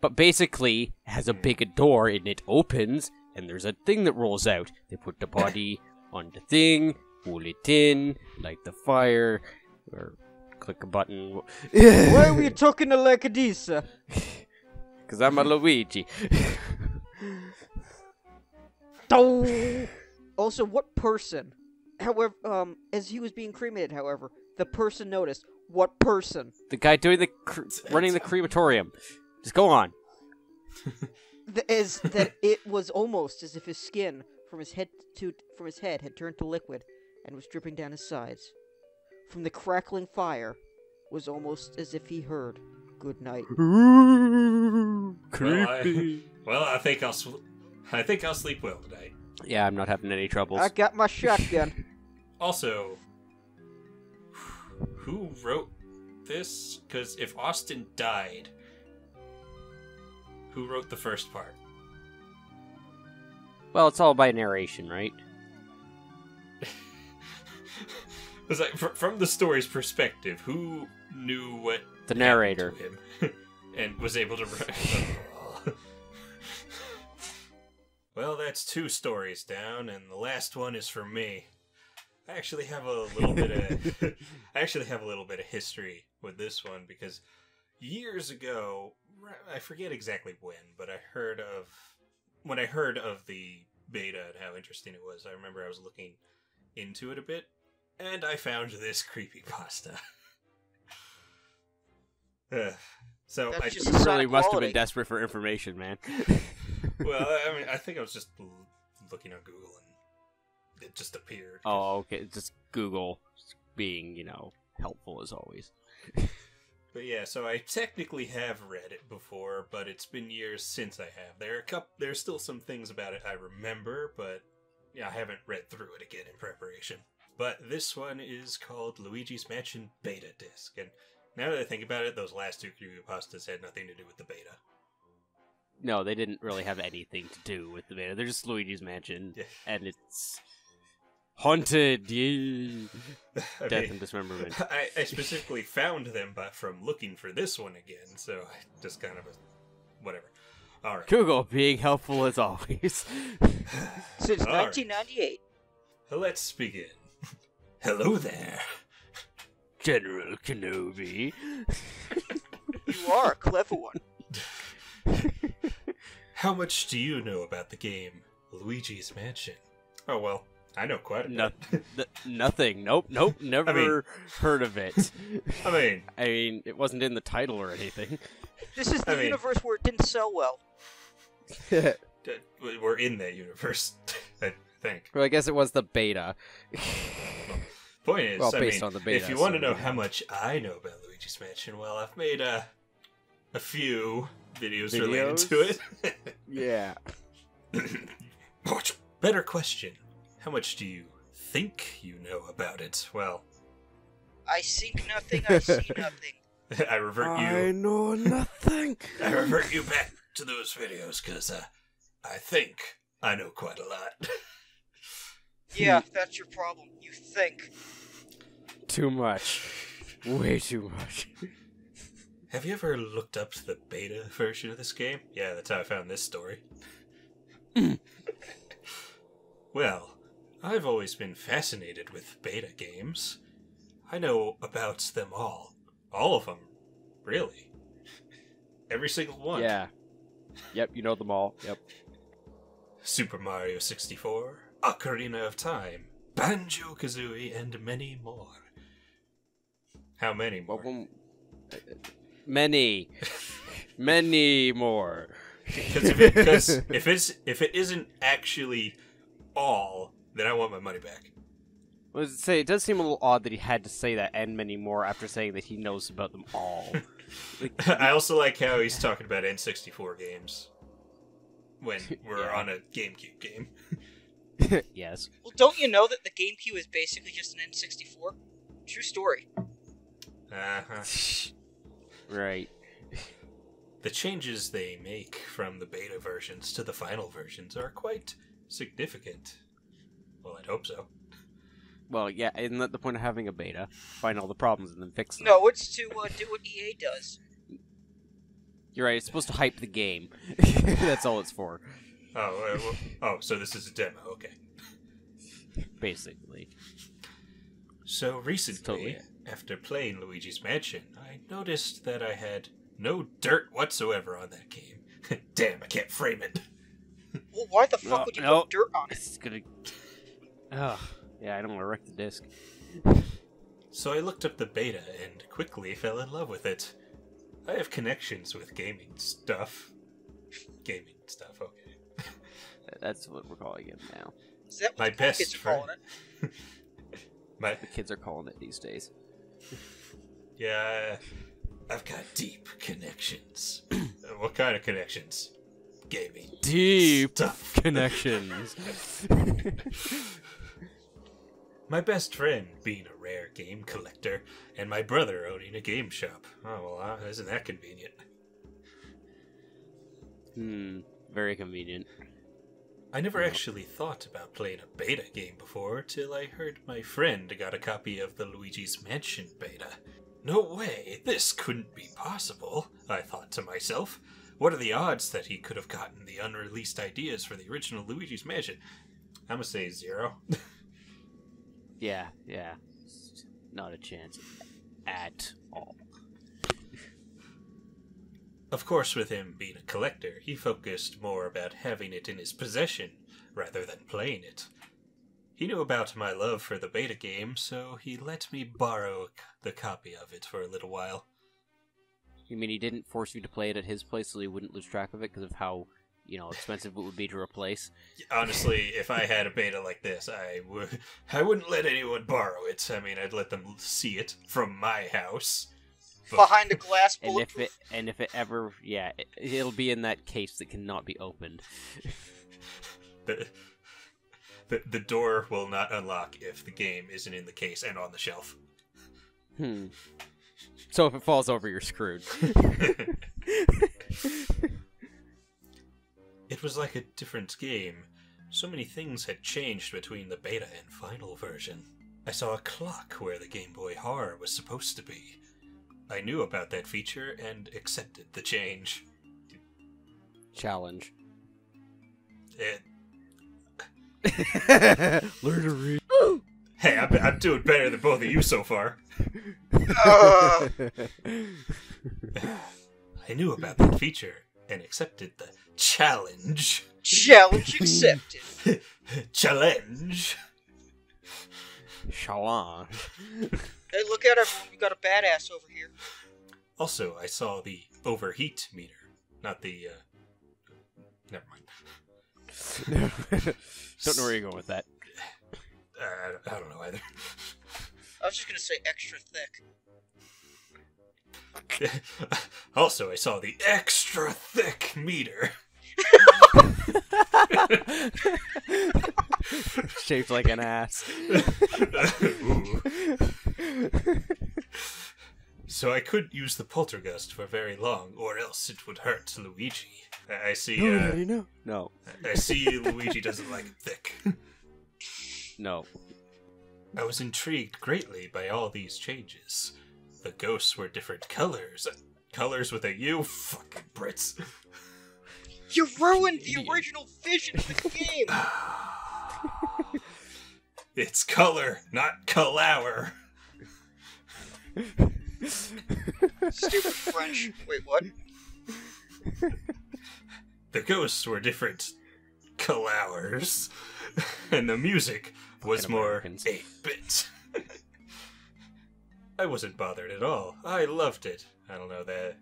But basically, it has a big door, and it opens, and there's a thing that rolls out. They put the body on the thing, pull it in, light the fire, or click a button. Why are we talking like this? Because I'm a Luigi. Oh! Also, what person? However, as he was being cremated, however, the person noticed. What person? The guy doing running the crematorium. Just go on. That it was almost as if his skin from his head had turned to liquid and was dripping down his sides. From the crackling fire was almost as if he heard good night. Creepy. Well, I think I'll sleep well tonight. Yeah, I'm not having any troubles. I got my shotgun. Also, who wrote this? Because if Austin died, who wrote the first part? Well, it's all by narration, right? It's like from the story's perspective, who knew what The narrator. happened to him and was able to write. Well, that's 2 stories down, and the last one is for me. I actually have a little bit of history with this one because years ago, I forget exactly when, but when I heard of the beta and how interesting it was, I remember I was looking into it a bit, and I found this creepypasta. So That's I just You a sign really of must have quality. been desperate for information, man. well, I mean, I think I was just looking on Google and it just appeared. Oh, okay. Just Google being, helpful as always. But yeah, so I technically have read it before, but it's been years since I have. There's still some things about it I remember, but yeah, I haven't read through it again in preparation. But this one is called Luigi's Mansion Beta Disc, and now that I think about it, those last 2 creepypastas had nothing to do with the beta. No, they didn't really have anything to do with the beta. They're just Luigi's Mansion, Yeah. and it's haunted. Yeah. I Death mean, and dismemberment. I specifically found them from looking for this one again, so I just kind of whatever. All right. Google being helpful as always. Since All right. 1998. Let's begin. Hello there. General Kenobi. You are a clever one. How much do you know about the game Luigi's Mansion? Oh, well, I know quite a bit. Nothing. Nope. Never heard of it. I mean, it wasn't in the title or anything. This is the universe where it didn't sell well. we're in that universe, I think. Well, I guess it was the beta. Point is, Well, based on the beta, if you want to so, know how much I know about Luigi's Mansion, well, I've made a few videos related to it. Yeah. Better question. How much do you think you know about it? Well, I think nothing, I see nothing. I revert I you. know nothing. I revert you back to those videos because I think I know quite a lot. Yeah, that's your problem. You think. Too much. Way too much. Have you ever looked up the beta version of this game? Yeah, that's how I found this story. Well, I've always been fascinated with beta games. I know about them all. All of them. Really. Every single one. Yeah. Yep, you know them all. Yep. Super Mario 64, Ocarina of Time, Banjo-Kazooie, and many more. How many more? Many. Many more. Because if it isn't actually all, then I want my money back. I was say it does seem a little odd that he had to say that and many more after saying that he knows about them all. I also like how he's talking about N64 games when we're on a GameCube game. Yes. Well, don't you know that the GameCube is basically just an N64? True story. Uh-huh. Right. The changes they make from the beta versions to the final versions are quite significant. Well, I'd hope so. Well, yeah, isn't that the point of having a beta? Find all the problems and then fix them. No, it's to do what EA does. You're right, it's supposed to hype the game. That's all it's for. So this is a demo, okay. Basically. So recently, Totally. after playing Luigi's Mansion, I noticed that I had no dirt whatsoever on that game. Damn, I can't frame it. Well, why the fuck would you put dirt on it? It's gonna... Ugh. Yeah, I don't want to wreck the disc. So I looked up the beta and quickly fell in love with it. I have connections with gaming stuff. Gaming stuff, okay. That's what we're calling it now. Is that what My the cool best kids are friend. calling it? The kids are calling it these days. Yeah, I've got deep connections. What kind of connections? Gaming. Deep stuff. connections. My best friend being a rare game collector, and my brother owning a game shop. Oh, well, isn't that convenient? Very convenient. I never actually thought about playing a beta game before till I heard my friend got a copy of the Luigi's Mansion beta. No way, this couldn't be possible, I thought to myself. What are the odds that he could have gotten the unreleased ideas for the original Luigi's Mansion? I'm gonna say 0. Yeah. Not a chance at all. Of course, with him being a collector, he focused more about having it in his possession rather than playing it. He knew about my love for the beta game, so he let me borrow the copy of it for a little while. You mean he didn't force you to play it at his place so you wouldn't lose track of it because of how, expensive it would be to replace? Honestly, if I had a beta like this, I wouldn't let anyone borrow it. I mean, I'd let them see it from my house. Behind a glass And bulletproof. if it ever, it'll be in that case that cannot be opened. The door will not unlock if the game isn't in the case and on the shelf. So if it falls over, you're screwed. It was like a different game. So many things had changed between the beta and final version. I saw a clock where the Game Boy Horror was supposed to be. I knew about that feature and accepted the change. Challenge. Learn to read. Hey, I'm doing better than both of you so far. Ugh. I knew about that feature and accepted the challenge. Challenge accepted. Challenge. Challenge. Hey, look out, everyone. We got a badass over here. Also, I saw the overheat meter. Not the, never mind. Don't know where you're going with that. I don't know either. I was just gonna say extra thick. Also, I saw the extra thick meter. Shaped like an ass. Ooh. So I couldn't use the poltergust for very long, or else it would hurt Luigi. I see. No. I see. Luigi doesn't like it thick. No. I was intrigued greatly by all these changes. The ghosts were different colors. Colors with a U? Fucking Brits. You ruined the Idiot. original vision of the game! It's color, not colour. Stupid French. Wait, what? The ghosts were different colours, and the music was Fucking more Americans. 8-bit. I wasn't bothered at all. I loved it. I don't know, that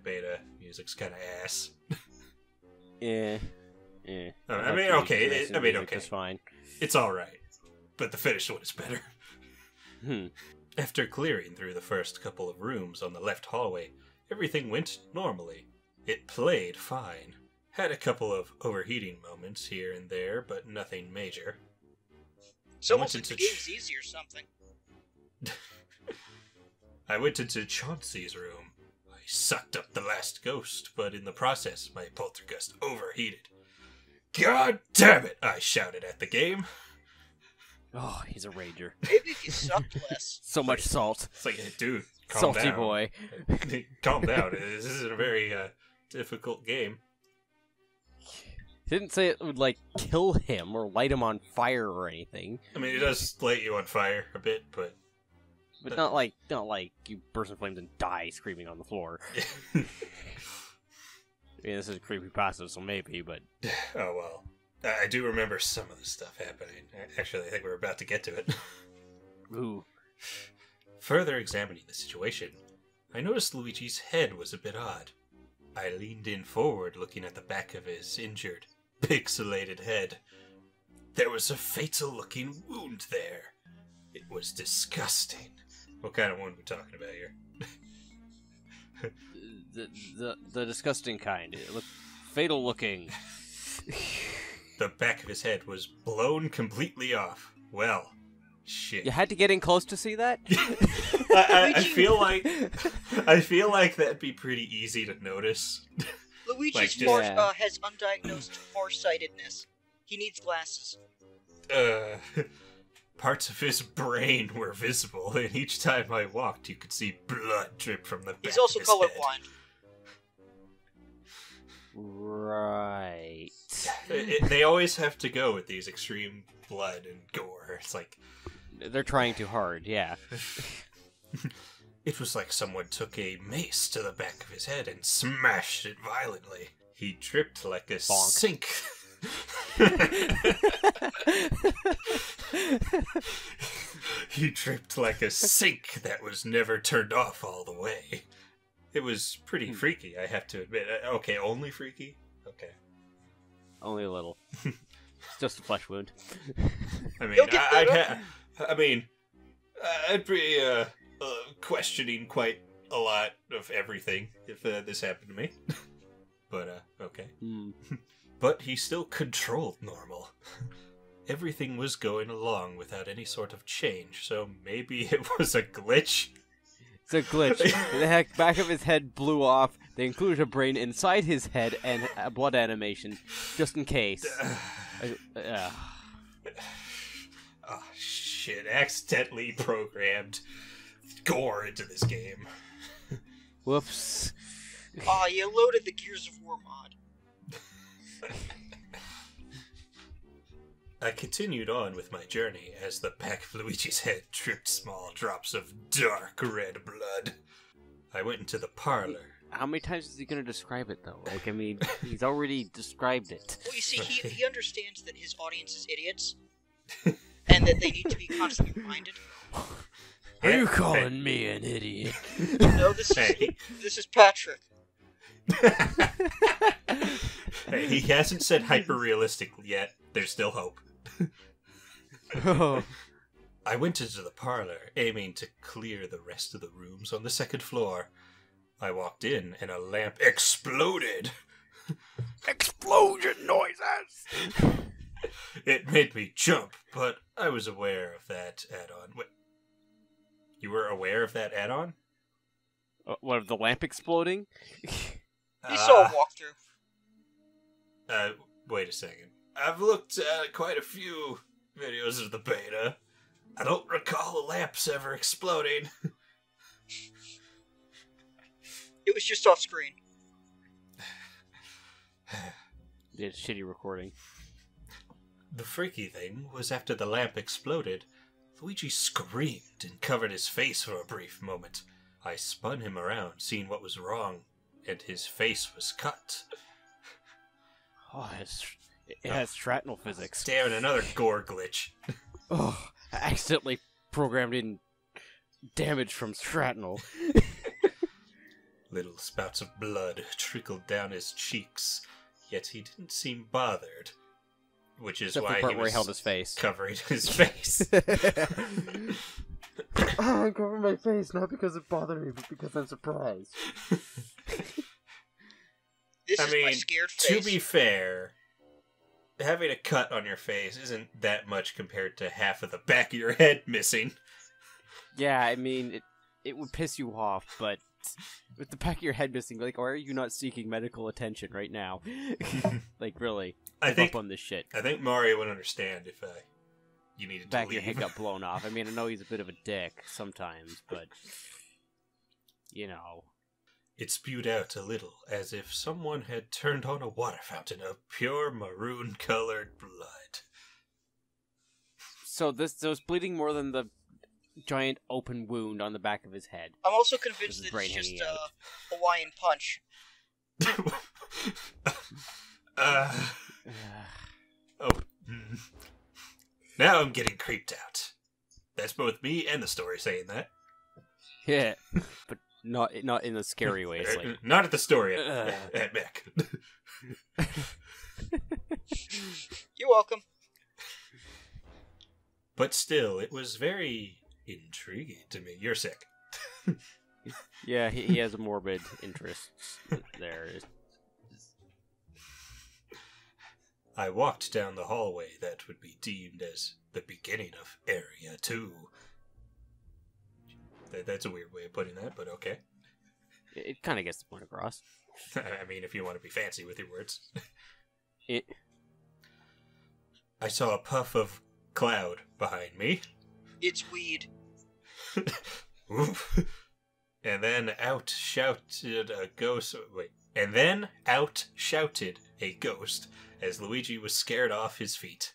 beta music's kind of ass. Yeah. I mean, okay. Okay. It's fine. It's alright. But the finished one is better. After clearing through the first couple of rooms on the left hallway, everything went normally. It played fine. Had a couple of overheating moments here and there, but nothing major. It's almost like the game's easy or something. I went into Chauncey's room. I sucked up the last ghost, but in the process, my poltergeist overheated. God damn it! I shouted at the game. Oh, he's a rager. Maybe if you sucked less. So much salt. It's like, hey, dude, calm Salty down. boy. Calm down. This isn't a very difficult game. Didn't say it would, like, kill him or light him on fire or anything. I mean, it does light you on fire a bit, but... But not like you burst in flames and die screaming on the floor. I mean, this is creepypasta, so maybe, but... Oh, well. I do remember some of the stuff happening. Actually, I think we're about to get to it. Ooh. Further examining the situation, I noticed Luigi's head was a bit odd. I leaned in forward, looking at the back of his injured, pixelated head. There was a fatal-looking wound there. It was disgusting. What kind of wound are we talking about here? The disgusting kind. It looked fatal looking. The back of his head was blown completely off. Well, shit. You had to get in close to see that? I feel like that'd be pretty easy to notice. Luigi's Like, just- has undiagnosed farsightedness. He needs glasses. Parts of his brain were visible, and each time I walked, you could see blood drip from the back He's also of his head. colorblind. Right. They always have to go with these extreme blood and gore. It's like... They're trying too hard, yeah. It was like someone took a mace to the back of his head and smashed it violently. He tripped like a Bonk. sink. He tripped like a sink that was never turned off all the way. It was pretty freaky, I have to admit. Okay, only freaky? Okay. Only a little. It's just a flesh wound. I mean, You'll get better. I'd be questioning quite a lot of everything if this happened to me. But, okay. But he still controlled normal. Everything was going along without any sort of change, so maybe it was a glitch? It's a glitch. The back of his head blew off. They included a brain inside his head and a blood animation, just in case. Oh, shit. Accidentally programmed gore into this game. Whoops. Aw, you loaded the Gears of War mod. I continued on with my journey as the back of Luigi's head dripped small drops of dark red blood. I went into the parlor. How many times is he going to describe it, though? Like, I mean, he's already described it. Well, you see, he understands that his audience is idiots, and that they need to be constantly reminded. Are you calling me an idiot? No, this is Patrick. Hey, he hasn't said hyper-realistic yet. There's still hope. Oh. I went into the parlor, aiming to clear the rest of the rooms on the second floor. I walked in, and a lamp exploded. Explosion noises! It made me jump, but I was aware of that add-on. Wait, you were aware of that add-on? What, of the lamp exploding? He saw a walkthrough. Wait a second. I've looked at quite a few videos of the beta. I don't recall the lamps ever exploding. It was just off screen. It's shitty recording. The freaky thing was after the lamp exploded, Luigi screamed and covered his face for a brief moment. I spun him around, seeing what was wrong, and his face was cut. Oh, it has shrapnel physics. Damn it, another gore glitch. Oh, I accidentally programmed in damage from shrapnel. Little spouts of blood trickled down his cheeks, yet he didn't seem bothered. Which is Except why the part he where was he held his face. covering his face. I'm covering my face, not because it bothered me, but because I'm surprised. This is my scared face. To be fair, having a cut on your face isn't that much compared to half of the back of your head missing. Yeah, I mean, it would piss you off, but with the back of your head missing, like, why are you not seeking medical attention right now? Like, really, give up on this shit. I think Mario would understand if you needed to Back leave. of your head got blown off. I mean, I know he's a bit of a dick sometimes, but, you know. It spewed out a little, as if someone had turned on a water fountain of pure maroon-colored blood. So this was bleeding more than the giant open wound on the back of his head. I'm also convinced that brain it's just hanging out. Hawaiian punch. Now I'm getting creeped out. That's both me and the story saying that. Yeah, but not in a scary way. It's like, not at the story, at Mick. You're welcome. But still, it was very intriguing to me. You're sick. yeah, he has a morbid interest there. I walked down the hallway that would be deemed as the beginning of Area 2. That's a weird way of putting that, but okay. It kind of gets the point across. I mean, if you want to be fancy with your words. It. I saw a puff of cloud behind me. It's weed. And then out shouted a ghost. Wait. And then out shouted a ghost as Luigi was scared off his feet.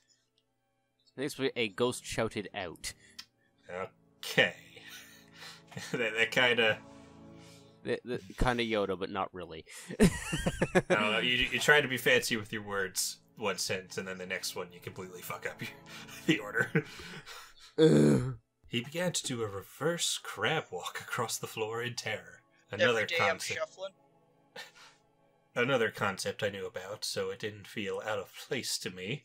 Next, a ghost shouted out. Okay. that kind of... Kind of Yoda, but not really. I don't know. You try to be fancy with your words one sentence, and then the next one you completely fuck up the order. He began to do a reverse crab walk across the floor in terror. Every day I'm shuffling. Another concept I knew about, so it didn't feel out of place to me.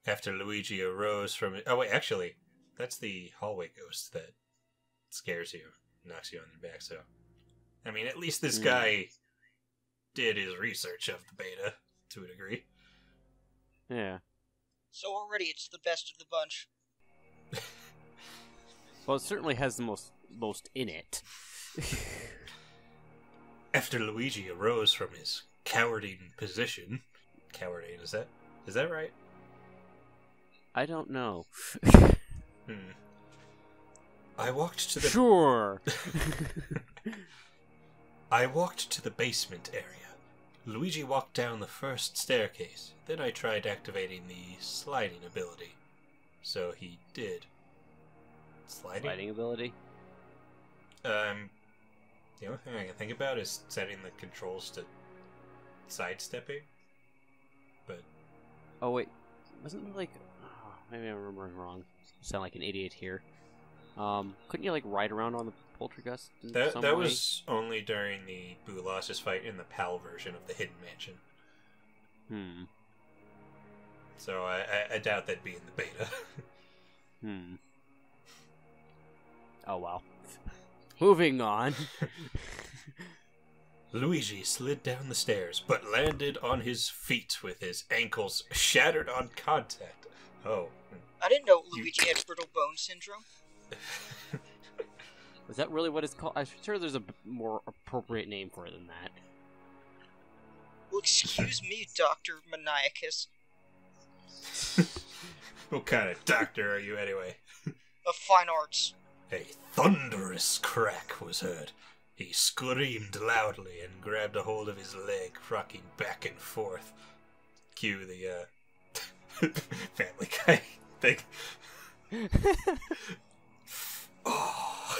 After Luigi arose from it... Oh, wait, actually, that's the hallway ghost that scares you, knocks you on the back, so... I mean, at least this guy did his research of the beta, to a degree. Yeah. So already it's the best of the bunch. Well, it certainly has the most in it. After Luigi arose from his cowarding position... Cowarding, is that right? I don't know. I walked to the... Sure! I walked to the basement area. Luigi walked down the first staircase. Then I tried activating the sliding ability. So he did. Sliding ability? The only thing I can think about is setting the controls to sidestepping. But... Oh, wait. Wasn't there, like... Oh, maybe I'm remembering wrong. Sound like an idiot here. Couldn't you, like, ride around on the Poltergust in some That way? was only during the Boolossus fight in the PAL version of the Hidden Mansion. So I doubt that'd be in the beta. Oh, well. Moving on. Luigi slid down the stairs, but landed on his feet with his ankles shattered on contact. Oh. I didn't know Luigi had brittle bone syndrome. Is that really what it's called? I'm sure there's a more appropriate name for it than that. Well, excuse me, Dr. Maniacus. What kind of doctor are you anyway? Of fine arts. A thunderous crack was heard. He screamed loudly and grabbed a hold of his leg, rocking back and forth. Cue the, Family Guy thing. Oh.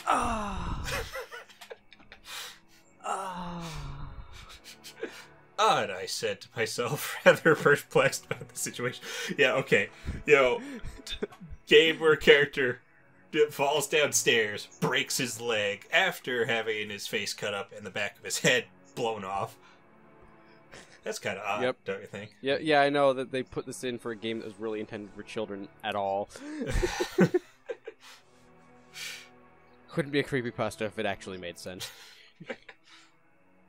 Ah. Ah. And I said to myself, rather perplexed about the situation. Yeah, okay. Game where character falls downstairs, breaks his leg after having his face cut up and the back of his head blown off. That's kind of odd, don't you think? Yeah, I know that they put this in for a game that was really intended for children at all. Couldn't be a creepypasta if it actually made sense.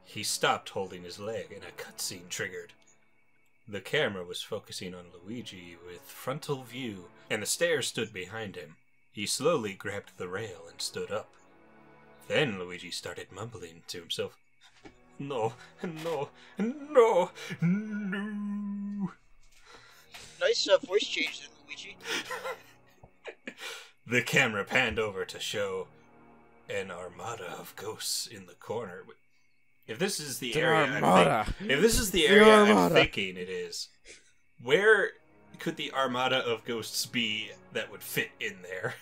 He stopped holding his leg and a cutscene triggered. The camera was focusing on Luigi with frontal view, and the stairs stood behind him. He slowly grabbed the rail and stood up. Then Luigi started mumbling to himself, "No, no, no, no." Nice voice change there, Luigi. The camera panned over to show an armada of ghosts in the corner. If this is the area I'm thinking it is, where could the armada of ghosts be that would fit in there?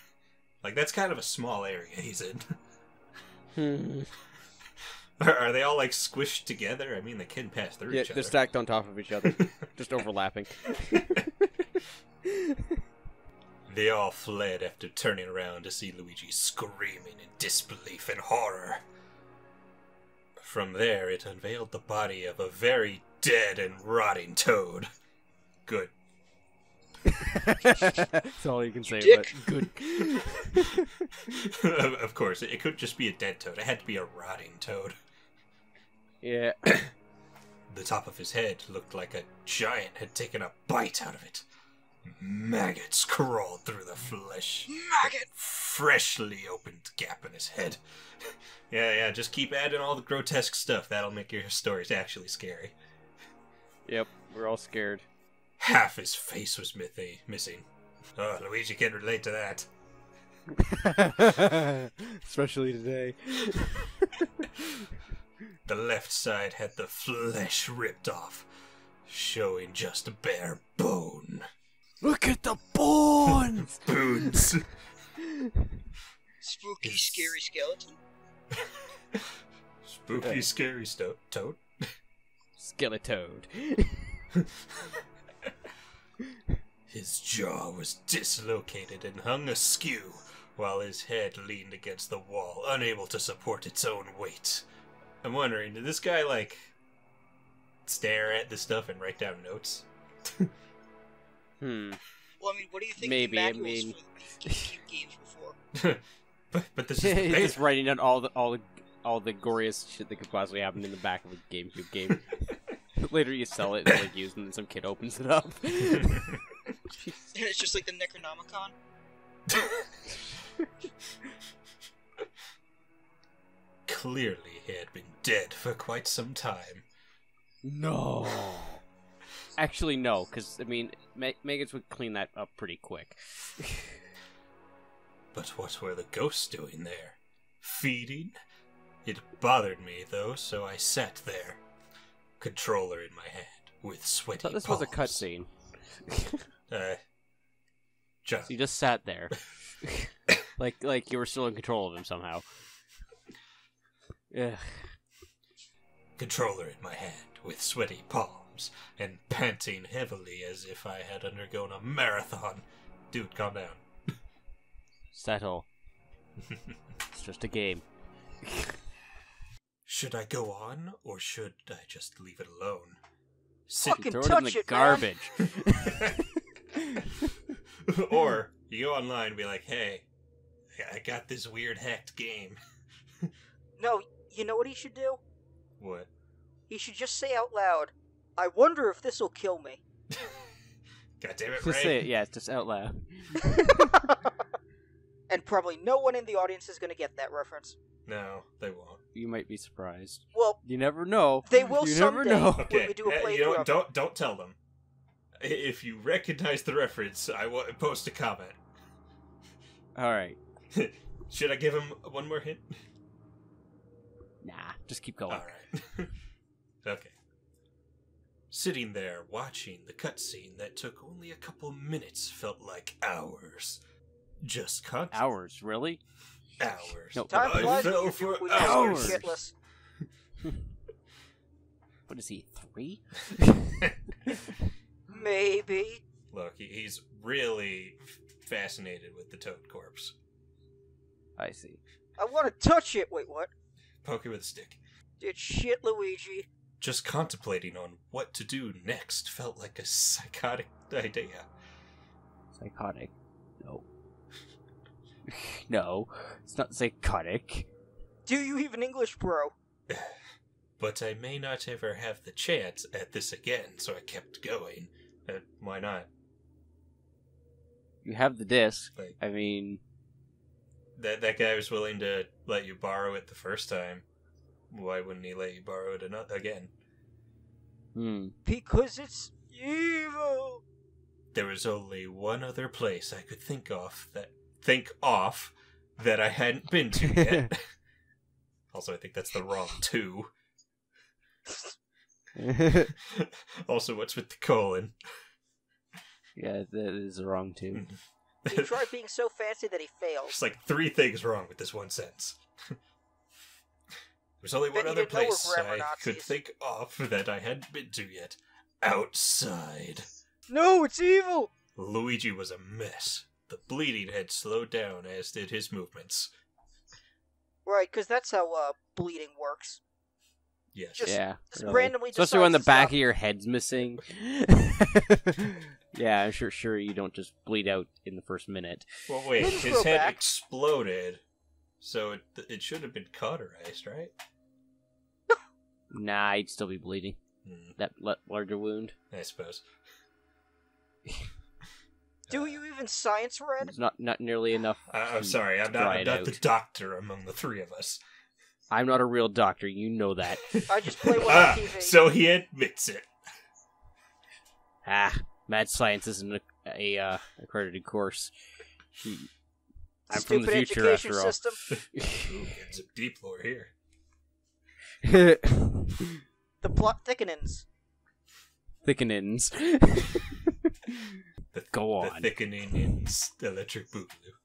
Like, that's kind of a small area he's in. Are they all, like, squished together? I mean, they can pass through each other. Yeah, they're stacked on top of each other. Just overlapping. They all fled after turning around to see Luigi screaming in disbelief and horror. From there, it unveiled the body of a very dead and rotting toad. Good. That's all you can say about it. Good. Of course, it couldn't just be a dead toad. It had to be a rotting toad. Yeah. The top of his head looked like a giant had taken a bite out of it. Maggots crawled through the flesh. Maggot! Freshly opened gap in his head. Yeah, just keep adding all the grotesque stuff. That'll make your stories actually scary. Yep, we're all scared. Half his face was missing. Oh, Luigi can relate to that. Especially today. The left side had the flesh ripped off, showing just bare bone. Look at the bones! Bones! Spooky, scary skeleton. Spooky, scary toad? Skeletoad. His jaw was dislocated and hung askew, while his head leaned against the wall, unable to support its own weight. I'm wondering, did this guy, like, stare at this stuff and write down notes? Well, I mean, what do you think Maybe, the manuals for the GameCube games were for? but this is He's just writing down all the goriest shit that could possibly happen in the back of a GameCube game. Later you sell it and like use them and some kid opens it up. And it's just like the Necronomicon. Clearly he had been dead for quite some time. No. Actually, no, because, I mean, maggots would clean that up pretty quick. But what were the ghosts doing there? Feeding? It bothered me, though, so I sat there. Controller in my hand, with sweaty palms. I thought this was a cutscene. John. So you just sat there. like you were still in control of him somehow. Yeah. Controller in my hand, with sweaty palms, and panting heavily as if I had undergone a marathon. Dude, calm down. Settle. It's just a game. Should I go on, or should I just leave it alone? Fucking Throw touch it in the it, garbage. Or you go online and be like, hey, I got this weird hacked game. No, you know what he should do? What? He should just say out loud, I wonder if this'll kill me. God damn it, Just Ray. say it, yeah, just out loud. And probably no one in the audience is going to get that reference. No, they won't. You might be surprised. Well, You never know. they will You someday never know. when Okay, we do a playthrough you know of what? it. Don't tell them. If you recognize the reference, I will post a comment. Alright. Should I give him one more hint? Nah, just keep going. Alright. Okay. Sitting there watching the cutscene that took only a couple minutes felt like hours. Just Hours, really? Hours. No, Time I flies fell when for you're hours. shitless. What is he, 3? Maybe. Look, he's really fascinated with the toad corpse. I see. I want to touch it. Wait, what? Poke it with a stick. It's shit, Luigi. Just contemplating on what to do next felt like a psychotic idea. Psychotic? No. No, it's not psychotic. Do you even English, bro? But I may not ever have the chance at this again, so I kept going. Why not? You have the disc. Like, I mean... that guy was willing to let you borrow it the first time. Why wouldn't he let you borrow it again? Because it's evil. There was only one other place I could think off that I hadn't been to yet. Also, I think that's the wrong 2. Also, what's with the colon? Yeah, that is the wrong 2. He tried being so fancy that he failed. There's like 3 things wrong with this one sentence. There's only one Bet you other didn't know we're place grammar I Nazis. could think of that I hadn't been to yet. Outside. No, it's evil. Luigi was a mess. The bleeding had slowed down, as did his movements. Right, because that's how bleeding works. Yes. Just- Yeah, Just really. randomly Especially when the decides to back stop. of your head's missing. Yeah, I'm sure you don't just bleed out in the first minute. Well, wait, Let's his go head back. exploded, so it should have been cauterized, right? Nah, he'd still be bleeding. That larger wound. I suppose. Do you even science read? It's not nearly enough. I'm sorry, I'm dry not it the out. doctor among the 3 of us. I'm not a real doctor, you know that. I just play one on TV. So he admits it. Mad science isn't a accredited course. I'm from Stupid the future, education after all. system. Ooh, getting some deep lore here. The plot thickenings. Thickenins. Go on. The thickening in electric boogaloo.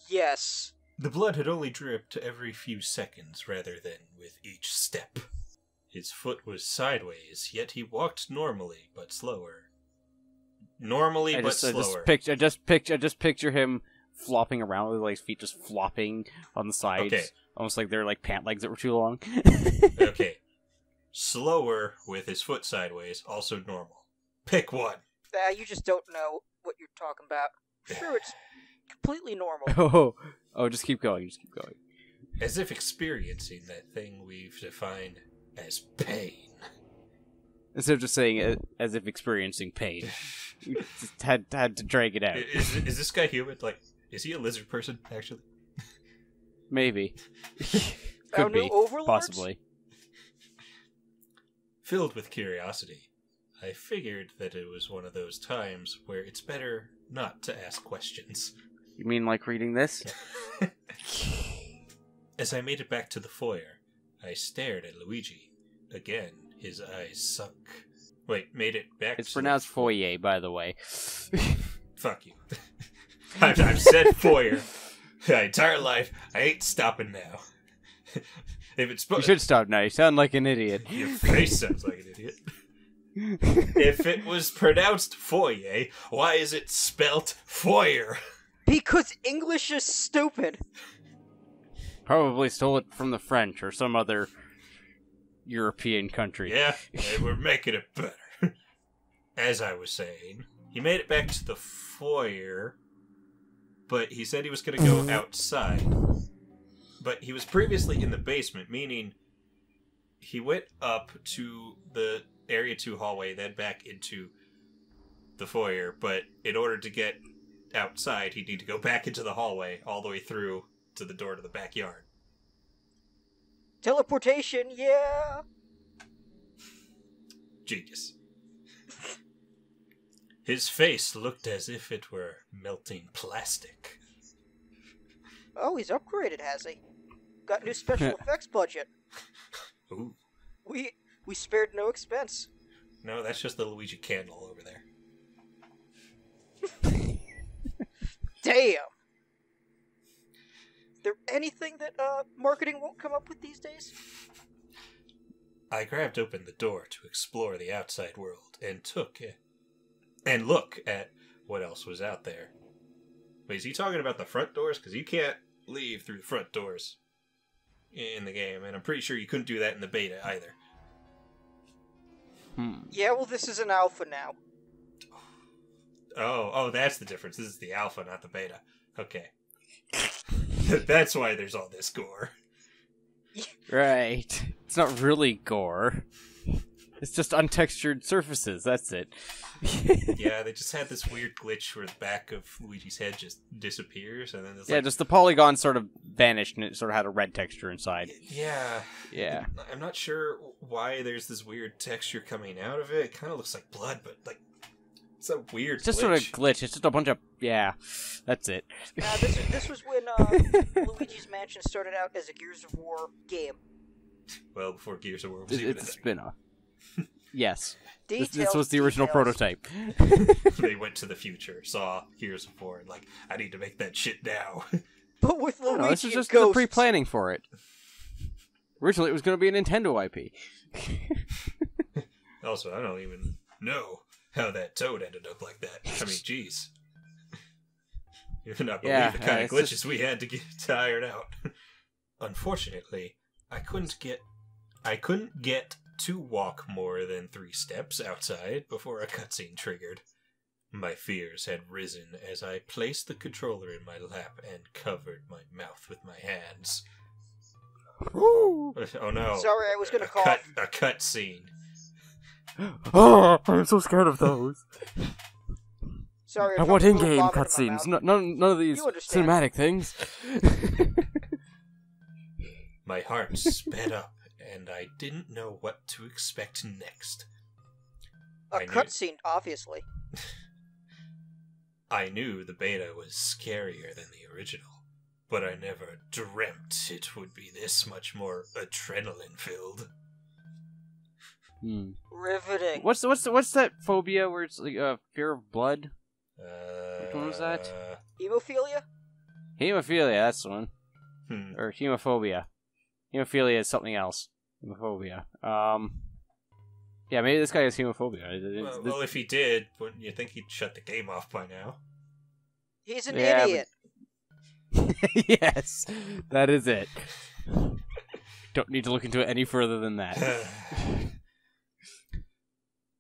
Yes. The blood had only dripped every few seconds rather than with each step. His foot was sideways, yet he walked normally but slower. I just picture him flopping around with like his feet just flopping on the sides, Okay. almost like they're like pant legs that were too long. Okay. Slower with his foot sideways, also normal. Pick one. You just don't know what you're talking about. Sure, it's completely normal. Oh, just keep going. As if experiencing that thing we've defined as pain. Instead of just saying it as if experiencing pain, you just had to drag it out. Is this guy human? Like, is he a lizard person, actually? Maybe. Our Could new be. overlords? Possibly. Filled with curiosity, I figured that it was one of those times where it's better not to ask questions. You mean like reading this? As I made it back to the foyer, I stared at Luigi. Again, his eyes sunk. Wait, made it back It's to pronounced foyer, by the way. Fuck you. I've said foyer my entire life. I ain't stopping now. If it's You should stop now. You sound like an idiot. Your face sounds like an idiot. If it was pronounced foyer, why is it spelt foyer? Because English is stupid. Probably stole it from the French or some other European country. Yeah, and we're making it better. As I was saying, he made it back to the foyer, but he said he was going to go outside. But he was previously in the basement, meaning he went up to the Area 2 hallway, then back into the foyer, but in order to get outside, he'd need to go back into the hallway, all the way through to the door to the backyard. Teleportation, yeah. Genius. His face looked as if it were melting plastic. Oh, he's upgraded, has he? Got new special effects budget. Ooh. We spared no expense. No, that's just the Luigi candle over there. Damn! Is there anything that marketing won't come up with these days? I grabbed open the door to explore the outside world and look at what else was out there. Wait, is he talking about the front doors? Because you can't leave through the front doors in the game, and I'm pretty sure you couldn't do that in the beta either. Yeah, well, this is an alpha now. Oh, that's the difference. This is the alpha, not the beta. Okay. That's why there's all this gore. Right. It's not really gore. It's just untextured surfaces, that's it. Yeah, they just had this weird glitch where the back of Luigi's head just disappears, and then there's just the polygon sort of vanished, and it sort of had a red texture inside. Yeah. Yeah. I'm not sure why there's this weird texture coming out of it. It kind of looks like blood, but, like, it's a weird It's just glitch. sort of glitch. It's just a bunch of... Yeah, that's it. This was when Luigi's Mansion started out as a Gears of War game. Well, before Gears of War was even It's a spin-off. Yes. Details, This was the original prototype. They went to the future, saw Gears of War, and like, I need to make that shit now. But with Luigi No, this is and just the ghosts. pre-planning for it. Originally, it was going to be a Nintendo IP. Also, I don't even know how that Toad ended up like that. I mean, jeez. You would not believe the kind of glitches we had to get tired out. Unfortunately, I couldn't get to walk more than 3 steps outside before a cutscene triggered. My fears had risen as I placed the controller in my lap and covered my mouth with my hands. Oh no. Sorry, I was gonna cough. A cutscene. Oh, I'm so scared of those. Sorry, I if want I'm a little in-game vomit in my cutscenes, mouth. none of these You understand. cinematic things. My heart sped up, and I didn't know what to expect next. A cutscene, obviously. I knew the beta was scarier than the original, but I never dreamt it would be this much more adrenaline-filled. Riveting. What's that phobia where it's like fear of blood? Which one was that? Hemophilia? Hemophilia, that's the one. Or hemophobia. Hemophilia is something else. Hemophobia. Yeah, maybe this guy has hemophobia. Well, if he did, wouldn't you think he'd shut the game off by now? He's an idiot. Yes, that is it. Don't need to look into it any further than that.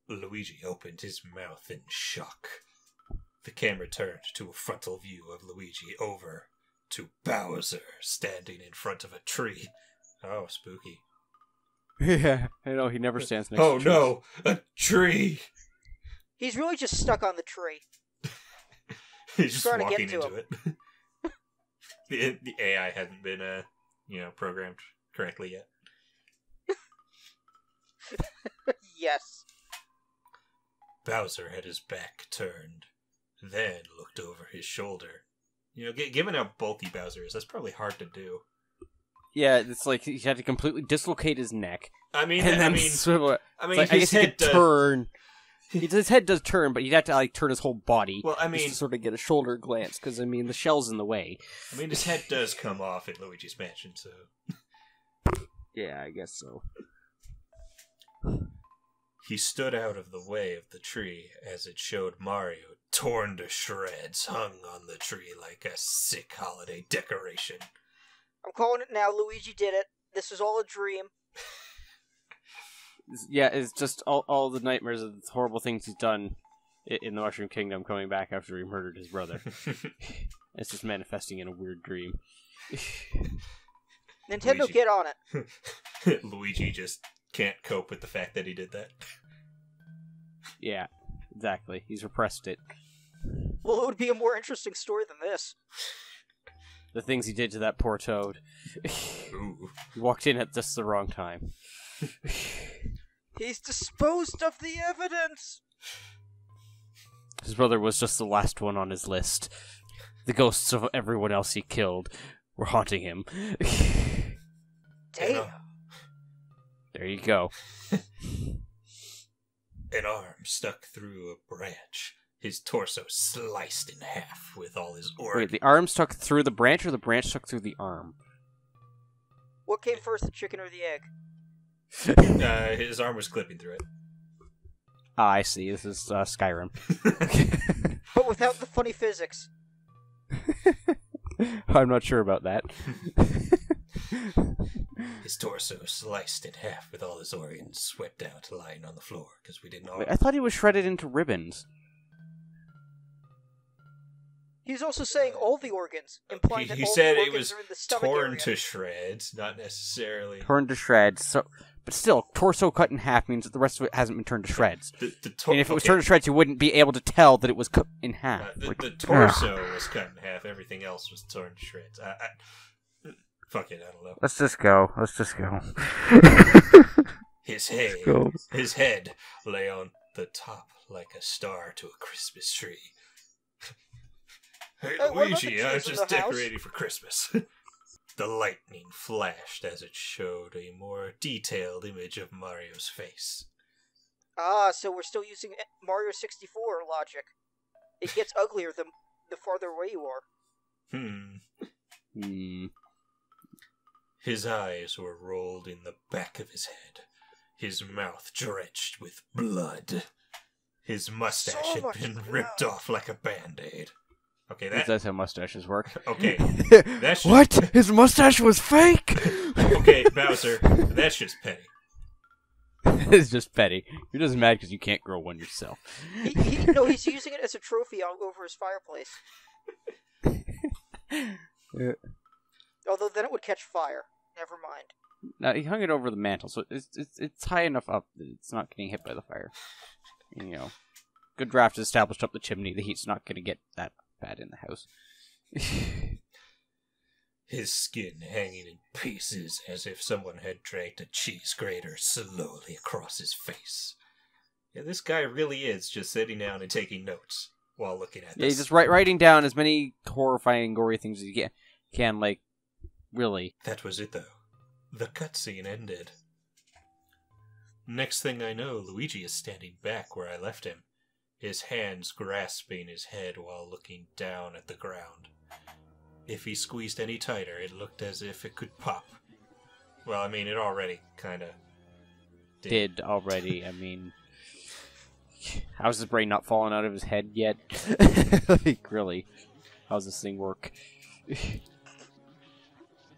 Luigi opened his mouth in shock. The camera turned to a frontal view of Luigi over to Bowser standing in front of a tree. Oh, spooky. Yeah, I know, he never stands next to trees. No, a tree! He's really just stuck on the tree. He's just trying to walking get to into it. The AI hadn't been, programmed correctly yet. Yes. Bowser had his back turned, then looked over his shoulder. You know, given how bulky Bowser is, that's probably hard to do. Yeah, it's like he had to completely dislocate his neck. I mean, swivel. I mean, like, I guess he could does... turn. His head does turn, but he'd have to like turn his whole body. Well, I mean, just to sort of get a shoulder glance, because I mean the shell's in the way. I mean, his head does come off in Luigi's Mansion, so. Yeah, I guess so. He stood out of the way of the tree as it showed Mario torn to shreds, hung on the tree like a sick holiday decoration. I'm calling it now. Luigi did it. This was all a dream. Yeah, it's just all the nightmares of the horrible things he's done in the Mushroom Kingdom coming back after he murdered his brother. It's just manifesting in a weird dream. Nintendo, Luigi. get on it. Luigi just can't cope with the fact that he did that. Yeah, exactly. He's repressed it. Well, it would be a more interesting story than this. The things he did to that poor Toad. Ooh. He walked in at just the wrong time. He's disposed of the evidence! His brother was just the last one on his list. The ghosts of everyone else he killed We're haunting him. Damn. There you go. An arm stuck through a branch. His torso sliced in half with all his organs. Wait, the arm stuck through the branch, or the branch stuck through the arm? What came first, the chicken or the egg? His arm was clipping through it. Ah, I see. This is Skyrim. But without the funny physics. I'm not sure about that. His torso sliced in half with all his organs swept out, lying on the floor because we didn't know. Wait, I thought he was shredded into ribbons. He's also saying all the organs, implying that He all said the it organs was are in the stomach torn area. to shreds, not necessarily. Torn to shreds. But still, torso cut in half means that the rest of it hasn't been turned to shreds. And if it was turned to shreds, you wouldn't be able to tell that it was cut in half. The torso was cut in half. Everything else was torn to shreds. Fuck it, I don't know. Let's just go. His head lay on the top like a star to a Christmas tree. Hey, Hey, what about the Luigi, I was trees in just the house? decorating for Christmas. The lightning flashed as it showed a more detailed image of Mario's face. Ah, so we're still using Mario 64 logic. It gets uglier the farther away you are. His eyes were rolled in the back of his head, his mouth drenched with blood. His mustache So had much been blood. ripped off like a band-aid. Okay, That's how mustaches work. Okay, that's just, What? His mustache was fake? Okay, Bowser, that's just petty. It's just petty. You're just mad because you can't grow one yourself. He's using it as a trophy all over his fireplace. Although then it would catch fire. Never mind. No, he hung it over the mantle, so it's high enough up that it's not getting hit by the fire. You know, good draft is established up the chimney. The heat's not going to get that bad in the house. His skin hanging in pieces as if someone had dragged a cheese grater slowly across his face. Yeah, this guy really is just sitting down and taking notes while looking at this. Yeah, he's just writing down as many horrifying, gory things as he can, like, really. That was it, though. The cutscene ended. Next thing I know, Luigi is standing back where I left him, his hands grasping his head while looking down at the ground. If he squeezed any tighter, it looked as if it could pop. Well, I mean, it already kind of did already. I mean, how's his brain not falling out of his head yet? Like, really? How's this thing work?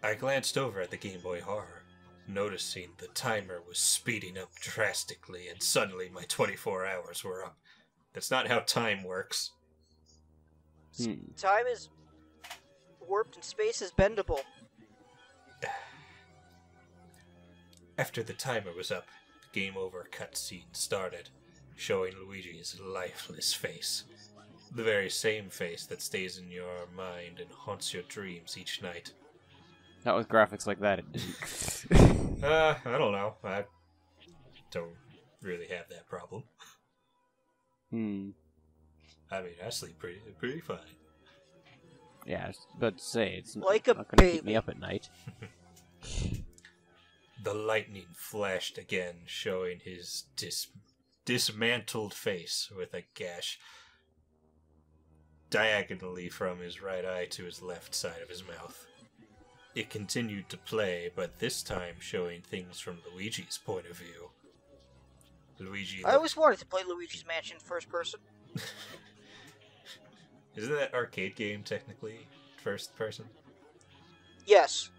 I glanced over at the Game Boy Horror, noticing the timer was speeding up drastically, and suddenly my 24 hours were up. That's not how time works. Time is warped and space is bendable. After the timer was up, the game over cutscene started, showing Luigi's lifeless face. The very same face that stays in your mind and haunts your dreams each night. Not with graphics like that, it didn't. I don't know. I don't really have that problem. I mean, I sleep pretty fine. Yeah, I was about to say, it's Like not a going to keep me baby. up at night. The lightning flashed again, showing his dismantled face with a gash diagonally from his right eye to his left side of his mouth. It continued to play, but this time showing things from Luigi's point of view. Luigi I always wanted to play Luigi's Mansion first person. Isn't that arcade game technically first person? Yes.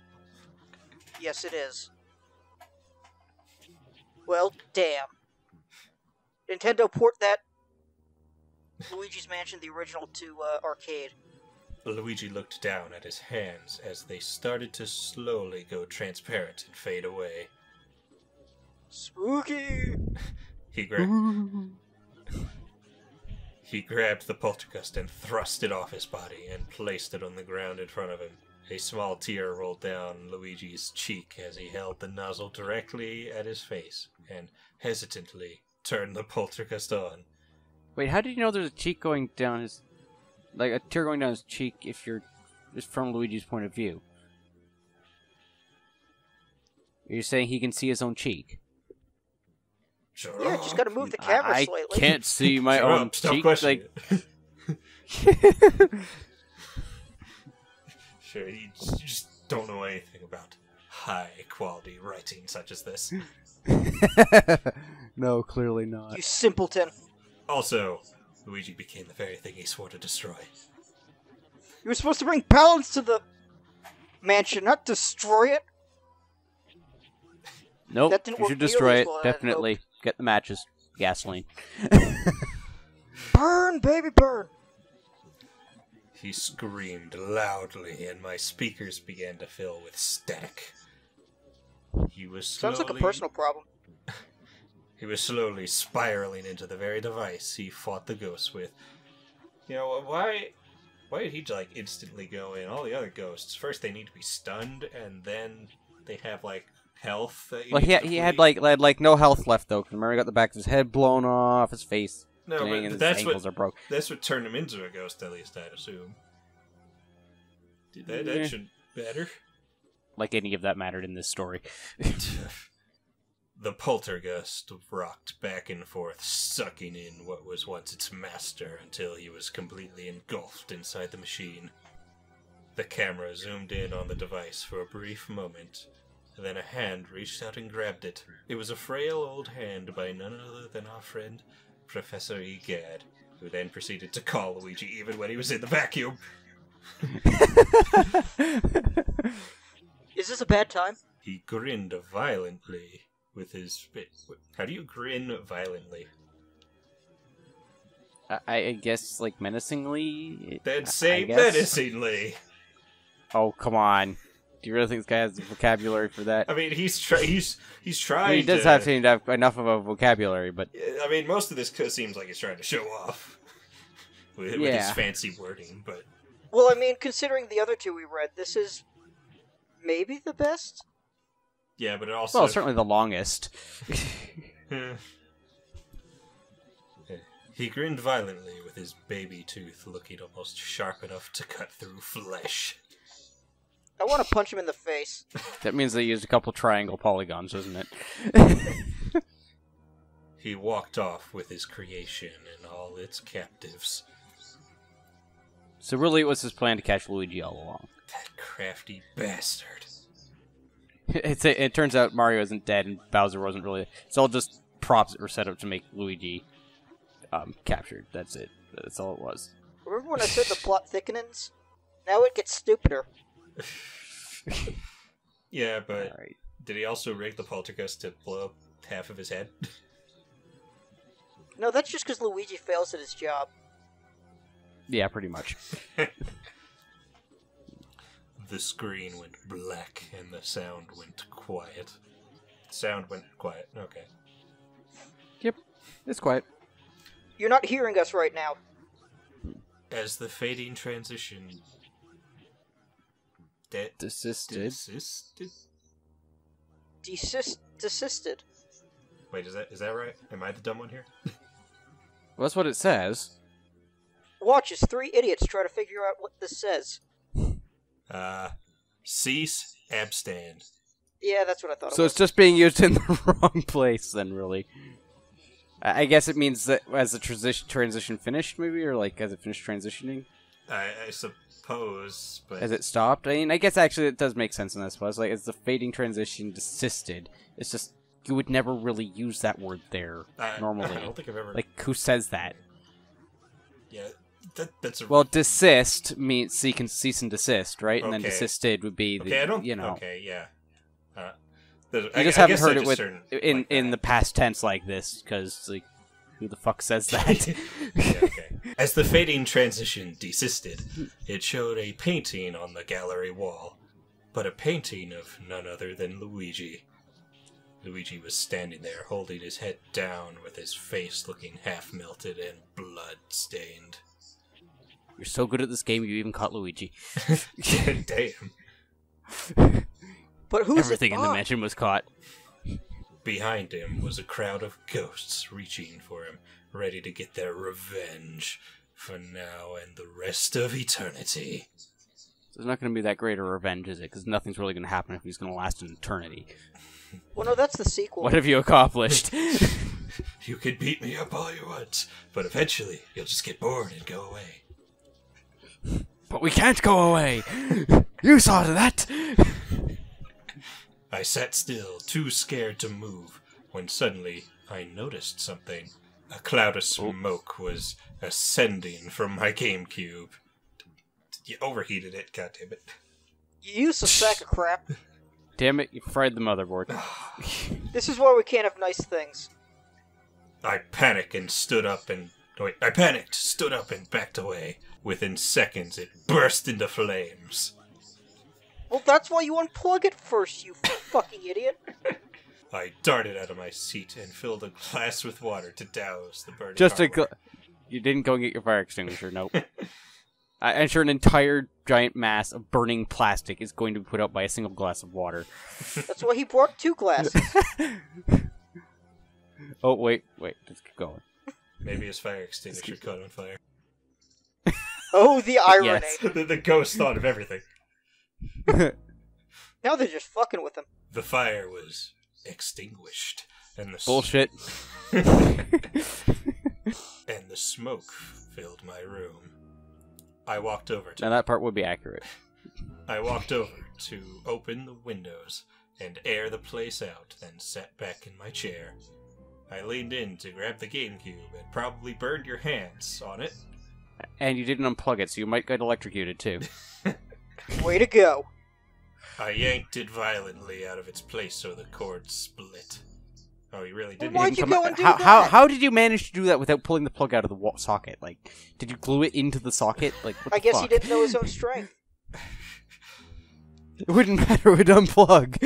Yes, it is. Well, damn. Nintendo port that Luigi's Mansion, the original, to arcade. Luigi looked down at his hands as they started to slowly go transparent and fade away. Spooky! He grabbed the poltergust and thrust it off his body and placed it on the ground in front of him. A small tear rolled down Luigi's cheek as he held the nozzle directly at his face and hesitantly turned the poltergust on. Wait, how did you know there's a cheek going down his... Like, a tear going down his cheek if you're... just from Luigi's point of view? You're saying he can see his own cheek? Shut Yeah, up. just gotta move the camera I slightly. can't see my Shut own up. Stop cheek. questioning Like, it. Sure, you just don't know anything about high-quality writing such as this. no, clearly not. You simpleton. Also, Luigi became the very thing he swore to destroy. You were supposed to bring balance to the mansion, not destroy it. Nope, That didn't you work should nearly destroy as it. well as I'd Definitely. Get the matches. Gasoline. Burn, baby, burn. He screamed loudly, and my speakers began to fill with static. He was slowly... Sounds like a personal problem. He was slowly spiraling into the very device he fought the ghosts with. You know, why did he, like, instantly go in? All the other ghosts, first they need to be stunned, and then they have, like, health that you Well, need to he had flee. like no health left though. Cause remember, he got the back of his head blown off, his face, No, and but his that's ankles what are broke. that's what turned him into a ghost. At least I'd assume. That Yeah. should better. Like any of that mattered in this story. The poltergeist rocked back and forth, sucking in what was once its master until he was completely engulfed inside the machine. The camera zoomed in on the device for a brief moment. Then a hand reached out and grabbed it. It was a frail old hand by none other than our friend, Professor Egad, who then proceeded to call Luigi even when he was in the vacuum. Is this a bad time? He grinned violently with his... How do you grin violently? I guess like menacingly. Then say I guess. menacingly. Oh come on! Do you really think this guy has the vocabulary for that? I mean, he's trying. He does have to have enough of a vocabulary, but I mean, most of this seems like he's trying to show off with his Yeah. fancy wording, but Well, I mean, considering the other two we read, this is maybe the best? yeah, but it also well, certainly the longest. He grinned violently with his baby tooth looking almost sharp enough to cut through flesh. I want to punch him in the face. That means they used a couple triangle polygons, doesn't it? He walked off with his creation and all its captives. So really, it was his plan to catch Luigi all along. That crafty bastard. It turns out Mario isn't dead and Bowser wasn't really. It's all just props that were set up to make Luigi captured. That's it. That's all it was. Remember when I said the plot thickenings? Now it gets stupider. Yeah, but Alright. did he also rig the poltergeist to blow up half of his head? No, that's just because Luigi fails at his job. Yeah, pretty much. The screen went black and the sound went quiet. Sound went quiet. Okay. Yep. It's quiet. You're not hearing us right now. As the fading transition Desisted. Desisted. Wait, is that right? Am I the dumb one here? Well, that's what it says. Watch as three idiots try to figure out what this says. Cease, abstain. Yeah, that's what I thought So it it's just being used in the wrong place, then, really. I guess it means that as the transition finished, maybe, or like as it finished transitioning, I suppose, but as it stopped. I mean, I guess actually it does make sense in this. But like as the fading transition desisted, it's just you would never really use that word there normally. I don't think I've ever. Like who says that? Yeah, that's a. Well, desist means cease and desist, right? And then Okay. desisted would be the okay, I don't. you know. Okay, yeah. You just haven't heard it with in the past tense like this, because like, who the fuck says that? Yeah, okay. As the fading transition desisted, it showed a painting on the gallery wall, but a painting of none other than Luigi. Luigi was standing there, holding his head down, with his face looking half melted and blood-stained. You're so good at this game, you even caught Luigi. Damn. But who's Everything it in the by? mansion was caught. Behind him was a crowd of ghosts reaching for him, ready to get their revenge for now and the rest of eternity. So it's not going to be that great a revenge, is it? Because nothing's really going to happen if he's going to last an eternity. Well, no, that's the sequel. What have you accomplished? You can beat me up all you want, but eventually you'll just get bored and go away. But we can't go away! You saw to that! I sat still, too scared to move, when suddenly I noticed something. A cloud of smoke was ascending from my GameCube. You overheated it, goddammit. You used a sack of crap. Damn it, you fried the motherboard. This is why we can't have nice things. I panicked, stood up, and backed away. Within seconds, it burst into flames. Well, that's why you unplug it first, you fucking idiot. I darted out of my seat and filled a glass with water to douse the burning You didn't go and get your fire extinguisher, nope. I'm sure an entire giant mass of burning plastic is going to be put out by a single glass of water. That's why he brought 2 glasses. Oh, wait, let's keep going. Maybe his fire extinguisher caught on fire. Oh, the irony. Yes. The ghost thought of everything. Now they're just fucking with him. The fire was extinguished, and the Bullshit. and the smoke filled my room. I walked over Now that part would be accurate. to open the windows and air the place out, then sat back in my chair. I leaned in to grab the GameCube and probably burned your hands on it. And you didn't unplug it, so you might get electrocuted too. Way to go. I yanked it violently out of its place so the cord split. Oh, you really didn't? Why'd you go and do how, that? how did you manage to do that without pulling the plug out of the socket? Like, did you glue it into the socket? Like, what I the guess fuck? he didn't know his own strength. It wouldn't matter, it would unplug.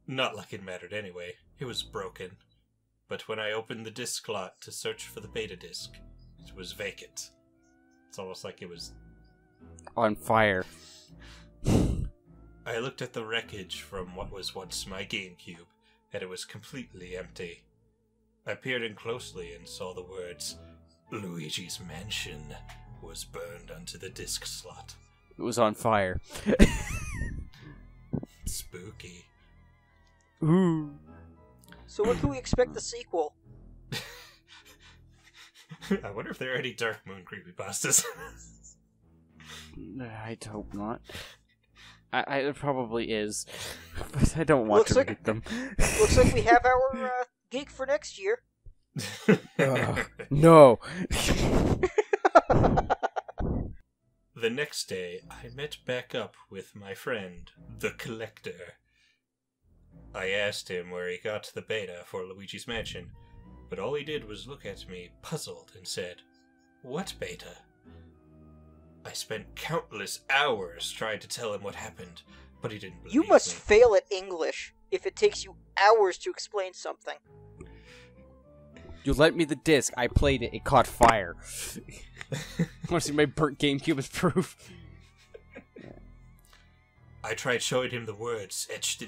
Not like it mattered anyway. It was broken. But when I opened the disk slot to search for the beta disc, it was vacant. It's almost like it was On fire. I looked at the wreckage from what was once my GameCube, and it was completely empty. I peered in closely and saw the words, Luigi's Mansion, was burned onto the disk slot. It was on fire. Spooky. Ooh. So when can we expect the sequel? I wonder if there are any Dark Moon creepypastas. I'd hope not. It probably is, but I don't want Looks to like- read them. Looks like we have our gig for next year. No. The next day, I met back up with my friend, the Collector. I asked him where he got the beta for Luigi's Mansion, but all he did was look at me, puzzled, and said, "What beta?" I spent countless hours trying to tell him what happened, but he didn't believe You must me. fail at English if it takes you hours to explain something. You lent me the disc. I played it. It caught fire. Want to see my burnt GameCube as proof? I tried showing him the words etched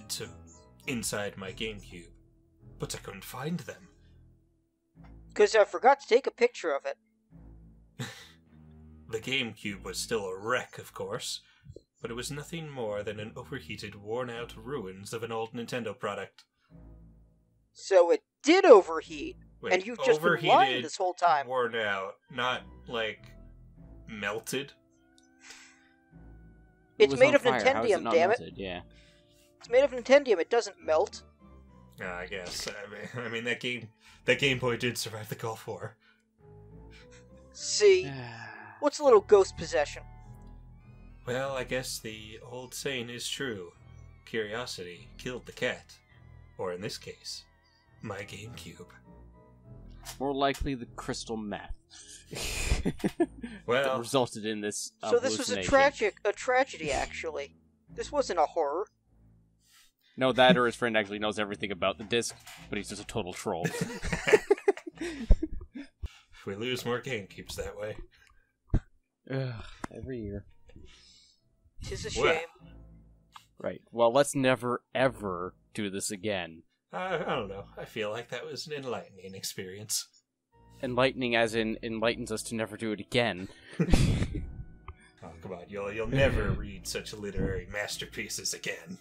inside my GameCube, but I couldn't find them. Because I forgot to take a picture of it. The GameCube was still a wreck, of course, but it was nothing more than an overheated, worn-out ruins of an old Nintendo product. So it did overheat. Wait, And you've just been lying this whole time. Worn out, not, like, melted? It It's was made on of fire. How is Nintendium, not damn it. melted? Yeah. It's made of Nintendium, it doesn't melt. I guess. I mean, that Game Boy did survive the Gulf War. See, what's a little ghost possession? Well, I guess the old saying is true. Curiosity killed the cat. Or in this case, my GameCube. More likely the crystal meth. that Well, resulted in this. So this was a tragedy, actually. This wasn't a horror. No, that or his friend actually knows everything about the disc, but he's just a total troll. we lose more GameCubes that way. Every year. 'Tis a Well. shame. Right. Well, let's never, ever do this again. I don't know. I feel like that was an enlightening experience. Enlightening as in enlightens us to never do it again. Oh, come on. on. You'll never read such literary masterpieces again.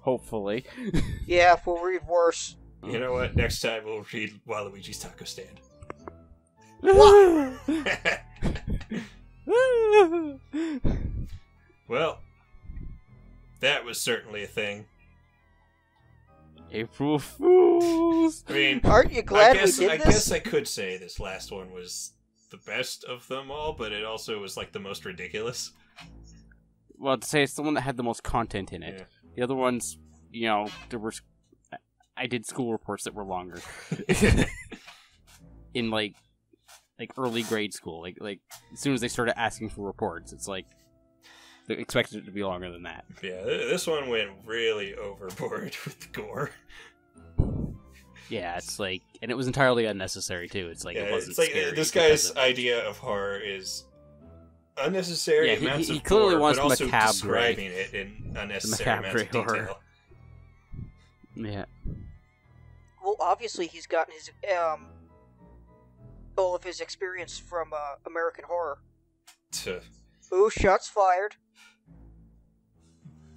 Hopefully. Yeah, we'll read worse. You know what? Next time we'll read Waluigi's Taco Stand. Well, that was certainly a thing. April Fools! I mean, Aren't you glad I guess, we did I this? guess I could say this last one was the best of them all, but it also was like the most ridiculous. Well, to say it's the one that had the most content in it. Yeah. The other ones, you know, there were. I did school reports that were longer. In like early grade school, like as soon as they started asking for reports, it's like they expected it to be longer than that. Yeah, this one went really overboard with the gore. Yeah, it's like, and it was entirely unnecessary too. It's like, Yeah, it wasn't it's like scary this because guy's of it. idea of horror is unnecessary Yeah, amounts he of clearly gore, wants but also macabre. describing it in unnecessary amounts of Macabre horror. detail. Yeah, Well, obviously he's gotten his all of his experience from American Horror. Ooh, shots fired.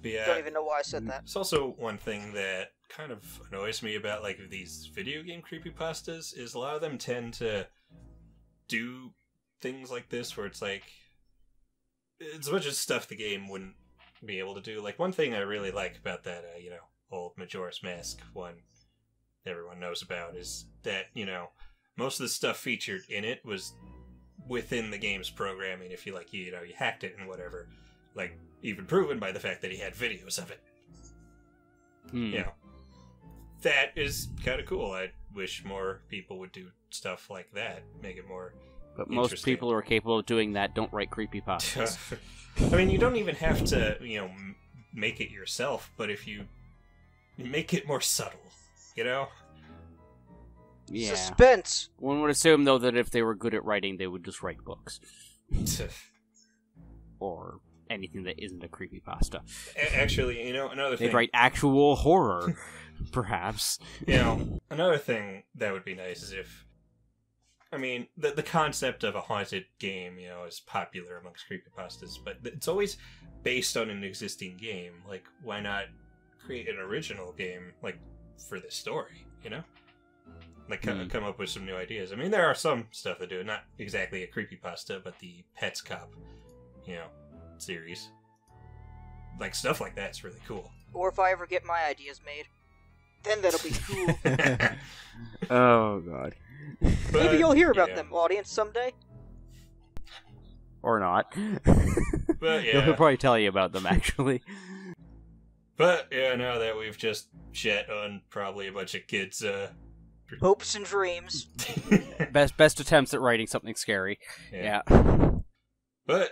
But yeah, Don't even know why I said that. it's also one thing that kind of annoys me about like these video game creepypastas is a lot of them tend to do things like this where it's like it's a bunch of stuff the game wouldn't be able to do. Like one thing I really like about that old Majora's Mask one everyone knows about is that most of the stuff featured in it was within the game's programming. If you you hacked it and whatever, like even proven by the fact that he had videos of it. That is kind of cool. I wish more people would do stuff like that, make it more but most interesting. people who are capable of doing that don't write creepypastas. I mean, you don't even have to make it yourself, but if you make it more subtle, Yeah. Suspense. One would assume, though, that if they were good at writing, they would just write books. Or anything that isn't a creepypasta. Actually, another thing. They'd write actual horror, perhaps. Another thing that would be nice is if, I mean, the concept of a haunted game, is popular amongst creepypastas, but it's always based on an existing game. Like, why not create an original game, like, for this story, Like, come up with some new ideas. I mean, there are some stuff that do it, not exactly a creepypasta, but the Pets Cop, series. Like, stuff like that's really cool. Or if I ever get my ideas made, then that'll be cool. Oh, God. But, Maybe you'll hear about them, audience, someday. Or not. But, He'll yeah. probably tell you about them, actually. But, yeah, now that we've just shat on probably a bunch of kids, Hopes and dreams. Best attempts at writing something scary. Yeah. But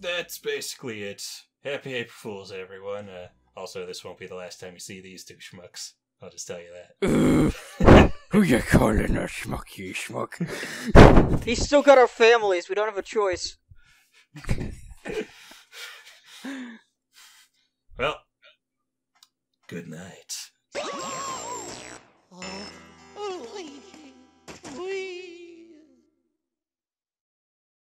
that's basically it. Happy April Fools, everyone. Also, this won't be the last time you see these two schmucks. I'll just tell you that. Who you calling a schmuck, you schmuck? He's still got our families. We don't have a choice. Well, good night.